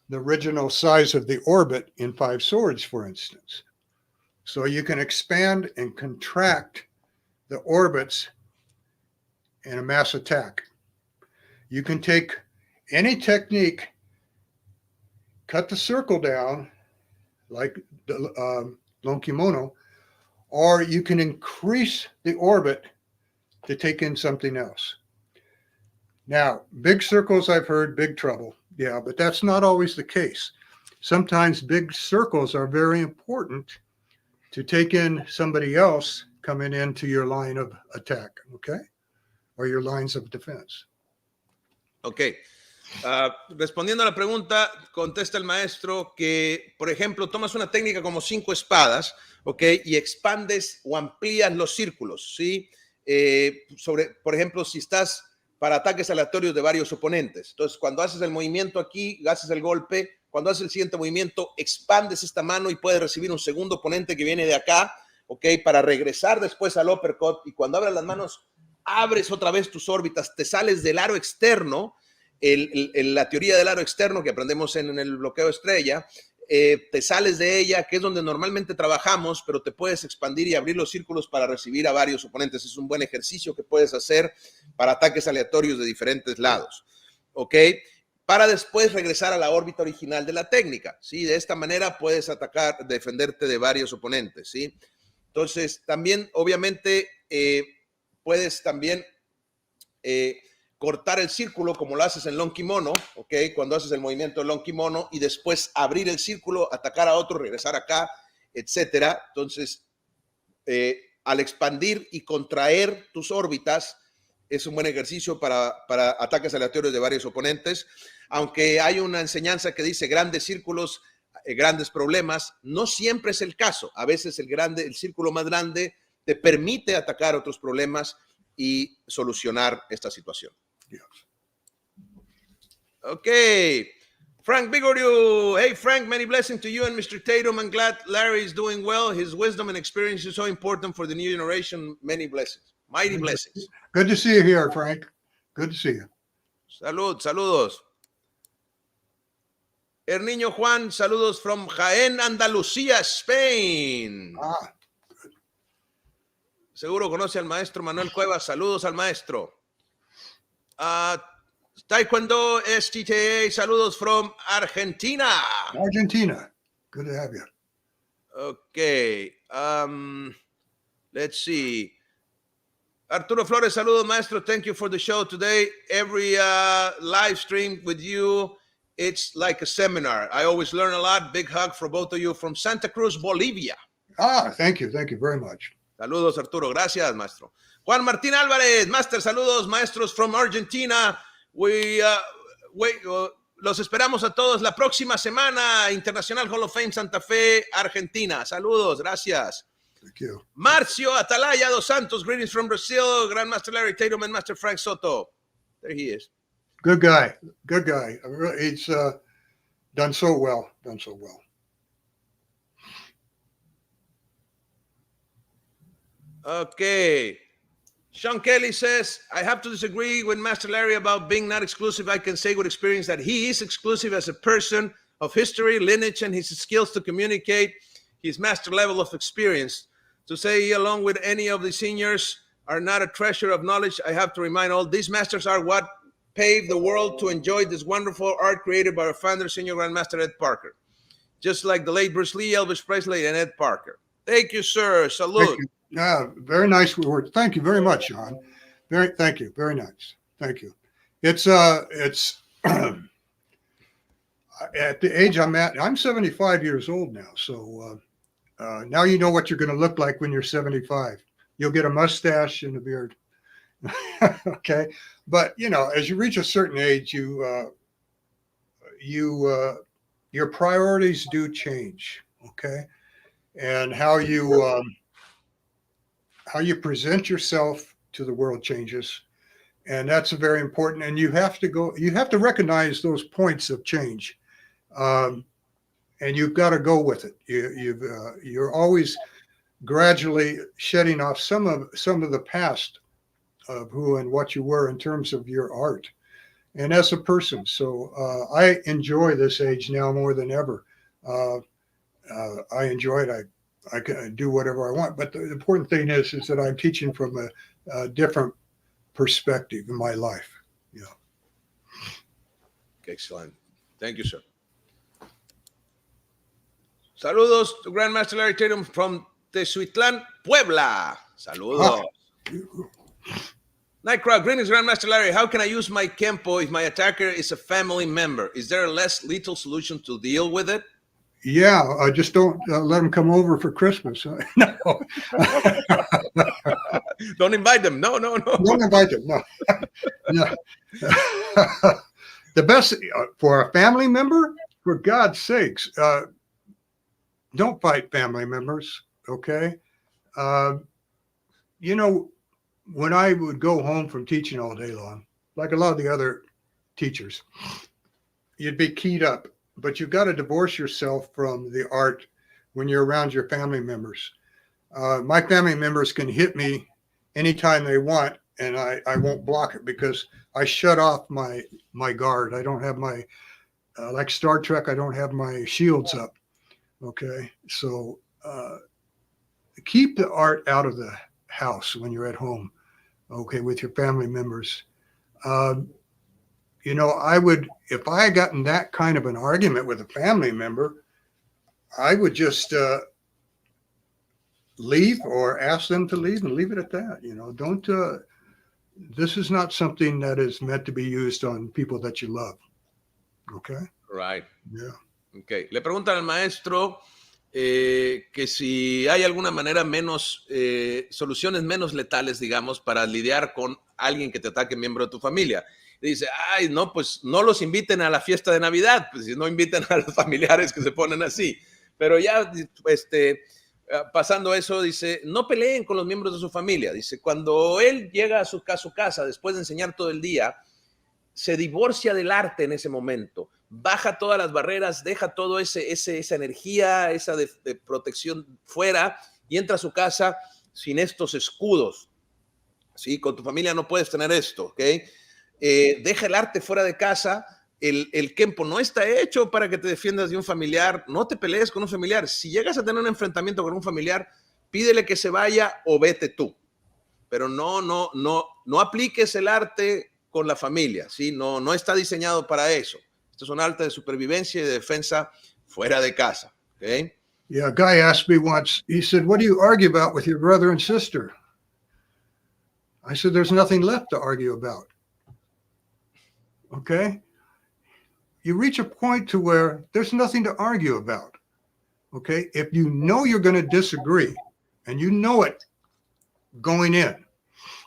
the original size of the orbit in 5 swords, for instance. So you can expand and contract the orbits in a mass attack. You can take any technique, cut the circle down like the lon kimono, or you can increase the orbit to take in something else. Now, big circles, I've heard, big trouble. Yeah, but that's not always the case. Sometimes big circles are very important to take in somebody else coming into your line of attack, okay? Or your lines of defense. Ok. Respondiendo a la pregunta, contesta el maestro que, por ejemplo, tomas una técnica como 5 espadas, ok, y expandes o amplías los círculos, ¿sí? Por ejemplo, si estás para ataques aleatorios de varios oponentes. Entonces, cuando haces el movimiento aquí, haces el golpe, cuando haces el siguiente movimiento, expandes esta mano y puedes recibir un segundo oponente que viene de acá, ok, para regresar después al uppercut, y cuando abras las manos, abres otra vez tus órbitas, te sales del aro externo, la teoría del aro externo que aprendemos en el bloqueo estrella, te sales de ella, que es donde normalmente trabajamos, pero te puedes expandir y abrir los círculos para recibir a varios oponentes. Es un buen ejercicio que puedes hacer para ataques aleatorios de diferentes lados, ¿ok? Para después regresar a la órbita original de la técnica, ¿sí? De esta manera puedes atacar, defenderte de varios oponentes, ¿sí? Entonces, también, obviamente, puedes también cortar el círculo como lo haces en lon kimono, ¿ok? Cuando haces el movimiento de lon kimono y después abrir el círculo, atacar a otro, regresar acá, etcétera. Entonces, al expandir y contraer tus órbitas, es un buen ejercicio para ataques aleatorios de varios oponentes. Aunque hay una enseñanza que dice grandes círculos, grandes problemas, no siempre es el caso. A veces el círculo más grande te permite atacar otros problemas y solucionar esta situación. Yes. Okay. Frank Bigorio. Hey, Frank, many blessings to you and Mr. Tatum. I'm glad Larry is doing well. His wisdom and experience is so important for the new generation. Many blessings. Mighty blessings. Good to see you here, Frank. Good to see you. Saludos. El Niño Juan, saludos from Jaén, Andalucía, Spain. Good. Seguro conoce al maestro Manuel Cuevas. Saludos al maestro. Taekwondo STTA, saludos from Argentina. Argentina. Good to have you. Okay. Let's see. Arturo Flores, saludos, maestro. Thank you for the show today. Every live stream with you, it's like a seminar. I always learn a lot. Big hug for both of you from Santa Cruz, Bolivia. Thank you. Thank you very much. Saludos, Arturo. Gracias, maestro. Juan Martín Álvarez, Master, saludos, maestros from Argentina. Los esperamos a todos la próxima semana. International Hall of Fame, Santa Fe, Argentina. Saludos, gracias. Thank you. Marcio Atalaya dos Santos, greetings from Brazil. Grand Master Larry Tatum and Master Frank Soto. There he is. Good guy. Good guy. He's done so well. Okay. Sean Kelly says, I have to disagree with Master Larry about being not exclusive. I can say with experience that he is exclusive as a person of history, lineage, and his skills to communicate his master level of experience. To say he, along with any of the seniors, are not a treasure of knowledge, I have to remind all, these masters are what paved the world to enjoy this wonderful art created by our founder, Senior Grand Master Ed Parker. Just like the late Bruce Lee, Elvis Presley, and Ed Parker. Thank you, sir. Salute. Very nice word. Thank you very much, John. Thank you. Very nice. Thank you. It's at the age I'm at, I'm 75 years old now. So now you know what you're going to look like when you're 75. You'll get a mustache and a beard. Okay. But, as you reach a certain age, your priorities do change. Okay. And how you present yourself to the world changes. And that's very important. And you have to recognize those points of change. And you've got to go with it. You're always gradually shedding off some of the past of who and what you were in terms of your art and as a person. So I enjoy this age now more than ever. I enjoy it. I can do whatever I want. But the important thing is that I'm teaching from a different perspective in my life. Excellent. Thank you, sir. Saludos to Grand Master Larry Tatum from Tezuitlán, Puebla. Saludos. Nightcrawd, greetings, Grand Master Larry. How can I use my Kenpo if my attacker is a family member? Is there a less lethal solution to deal with it? Yeah, just don't let them come over for Christmas. No. Don't invite them. No. Don't invite them. No. No. The best for a family member, for God's sakes, don't fight family members. Okay. When I would go home from teaching all day long, like a lot of the other teachers, you'd be keyed up. But you've got to divorce yourself from the art when you're around your family members. My family members can hit me anytime they want, and I won't block it because I shut off my guard. I don't have my, like Star Trek, I don't have my shields up. Okay. So keep the art out of the house when you're at home, okay, with your family members. I would, if I had gotten that kind of an argument with a family member, I would just leave or ask them to leave and leave it at that. Don't, this is not something that is meant to be used on people that you love. Okay. Right. Yeah. Okay. Le preguntan al maestro que si hay alguna manera menos, soluciones menos letales, digamos, para lidiar con alguien que te ataque miembro de tu familia. Dice, ay, no, pues no los inviten a la fiesta de Navidad, pues si no inviten a los familiares que se ponen así. Pero ya, pasando eso, dice, no peleen con los miembros de su familia. Dice, cuando él llega a su casa después de enseñar todo el día, se divorcia del arte en ese momento, baja todas las barreras, deja todo esa energía, esa de protección fuera y entra a su casa sin estos escudos. ¿Sí? Con tu familia no puedes tener esto, ¿ok? Deja el arte fuera de casa. El Kenpo no está hecho para que te defiendas de un familiar. No te pelees con un familiar. Si llegas a tener un enfrentamiento con un familiar, pídele que se vaya o vete tú. Pero no apliques el arte con la familia, ¿sí? No está diseñado para eso. Esto es un arte de supervivencia y de defensa fuera de casa, ¿ok? Yeah, a guy asked me once, he said, what do you argue about with your brother and sister? I said, there's nothing left to argue about. Okay? You reach a point to where there's nothing to argue about. Okay? If you know you're going to disagree and you know it going in,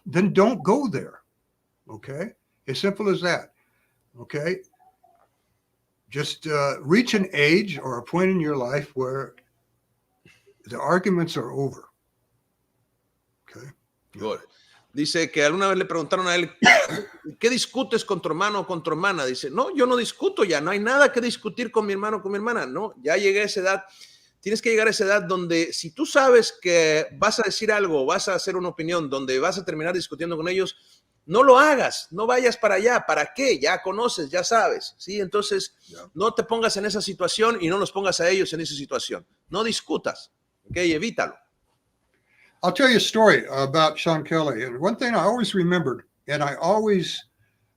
then don't go there. Okay? As simple as that. Okay? Just reach an age or a point in your life where the arguments are over. Okay? Good. Dice que alguna vez le preguntaron a él, ¿qué discutes con tu hermano o con tu hermana? Dice, no, yo no discuto ya, no hay nada que discutir con mi hermano o con mi hermana. No, ya llegué a esa edad. Tienes que llegar a esa edad donde si tú sabes que vas a decir algo, vas a hacer una opinión, donde vas a terminar discutiendo con ellos, no lo hagas, no vayas para allá. ¿Para qué? Ya conoces, ya sabes, ¿sí? Entonces, no te pongas en esa situación y no los pongas a ellos en esa situación. No discutas, ¿ok? Evítalo. I'll tell you a story about Sean Kelly. And one thing I always remembered, and I always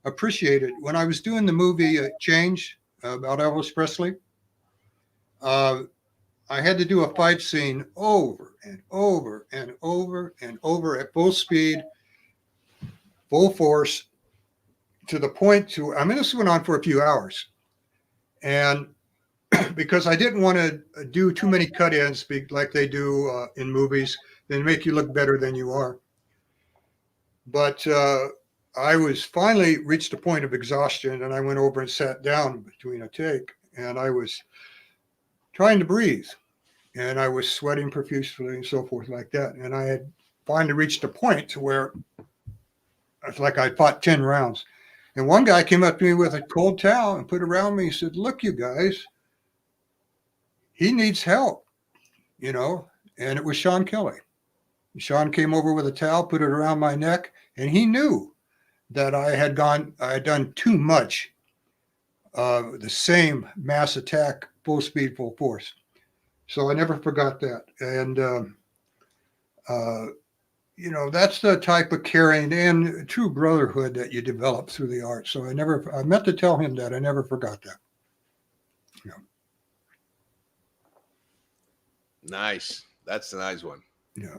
appreciated, when I was doing the movie Change about Elvis Presley, I had to do a fight scene over and over and over and over at full speed, full force, to the point to, I mean, this went on for a few hours. And because I didn't want to do too many cut-ins like they do in movies, they make you look better than you are. But I was finally reached a point of exhaustion, and I went over and sat down between a take, and I was trying to breathe, and I was sweating profusely and so forth like that. And I had finally reached a point to where it's like I fought 10 rounds. And one guy came up to me with a cold towel and put it around me. He said, look, you guys, he needs help, you know, and it was Sean Kelly. Sean came over with a towel, put it around my neck, and he knew that I had done too much the same mass attack, full speed, full force. So I never forgot that. And, you know, that's the type of caring and true brotherhood that you develop through the art. So I meant to tell him that. I never forgot that. Yeah. Nice. That's a nice one. Yeah.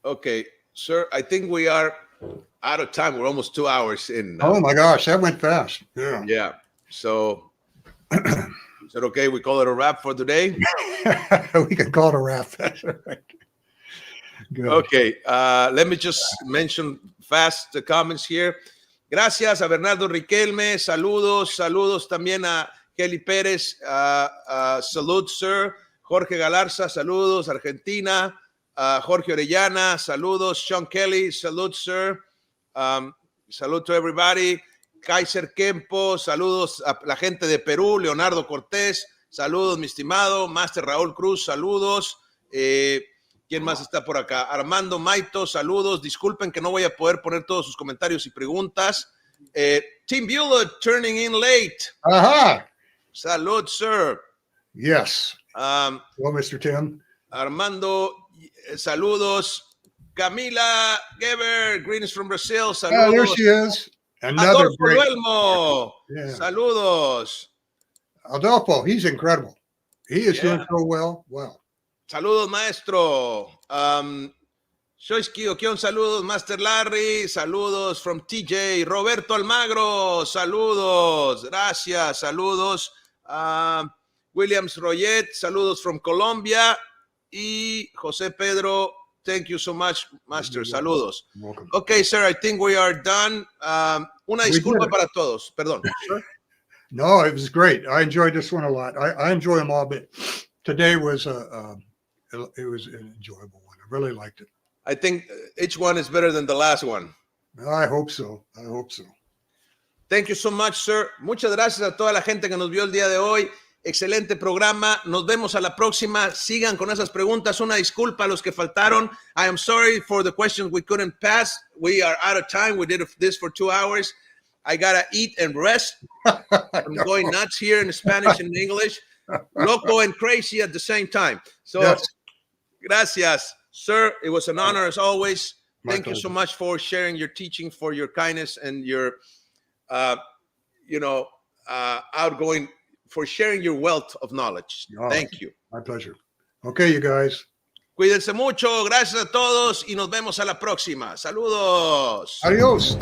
Okay, sir, I think we are out of time. We're almost 2 hours in now. Oh my gosh, that went fast. Yeah. Yeah. So is it okay? We call it a wrap for today? We can call it a wrap. That's right. Good. Okay. Let me just mention fast the comments here. Gracias a Bernardo Riquelme. Saludos también a Kelly Pérez. Salud, sir. Jorge Galarza, saludos. Argentina. Jorge Orellana, saludos. Sean Kelly, salud, sir. Salud to everybody. Kaiser Kenpo, saludos a la gente de Perú. Leonardo Cortés, saludos, mi estimado. Master Raúl Cruz, saludos. ¿Quién más está por acá? Armando Maito, saludos. Disculpen que no voy a poder poner todos sus comentarios y preguntas. Tim Bueller, turning in late. Aha. Salud, sir. Yes. Well, Mr. Tim. Armando, saludos. Camila Geber, greetings from Brazil. Saludos. Oh, there she is. Another Adolfo great. Duelmo. Yeah. Saludos. Adolfo, he's incredible. He is doing so well. Wow. Saludos, maestro. Shoiski Okion, saludos. Master Larry, saludos from TJ. Roberto Almagro, saludos. Gracias, saludos. Williams Royet, saludos from Colombia. Y José Pedro, thank you so much, Master. Saludos. Welcome. Okay, sir, I think we are done. Una disculpa para todos. Perdón. Sure. No, it was great. I enjoyed this one a lot. I enjoy them all, but today was it was an enjoyable one. I really liked it. I think each one is better than the last one. I hope so. I hope so. Thank you so much, sir. Muchas gracias a toda la gente que nos vio el día de hoy. Excelente programa. Nos vemos a la próxima. Sigan con esas preguntas. Una disculpa a los que faltaron. I am sorry for the questions we couldn't pass. We are out of time. We did this for 2 hours. I gotta eat and rest. I'm going nuts here in Spanish and English. Loco and crazy at the same time. So, yes. Gracias, sir. It was an honor as always. Thank you so pleasure. much for sharing your teaching, for your kindness and your, outgoing, for sharing your wealth of knowledge. Oh, Thank you. My pleasure. Okay, you guys. Cuídense mucho. Gracias a todos y nos vemos a la próxima. Saludos. Adios.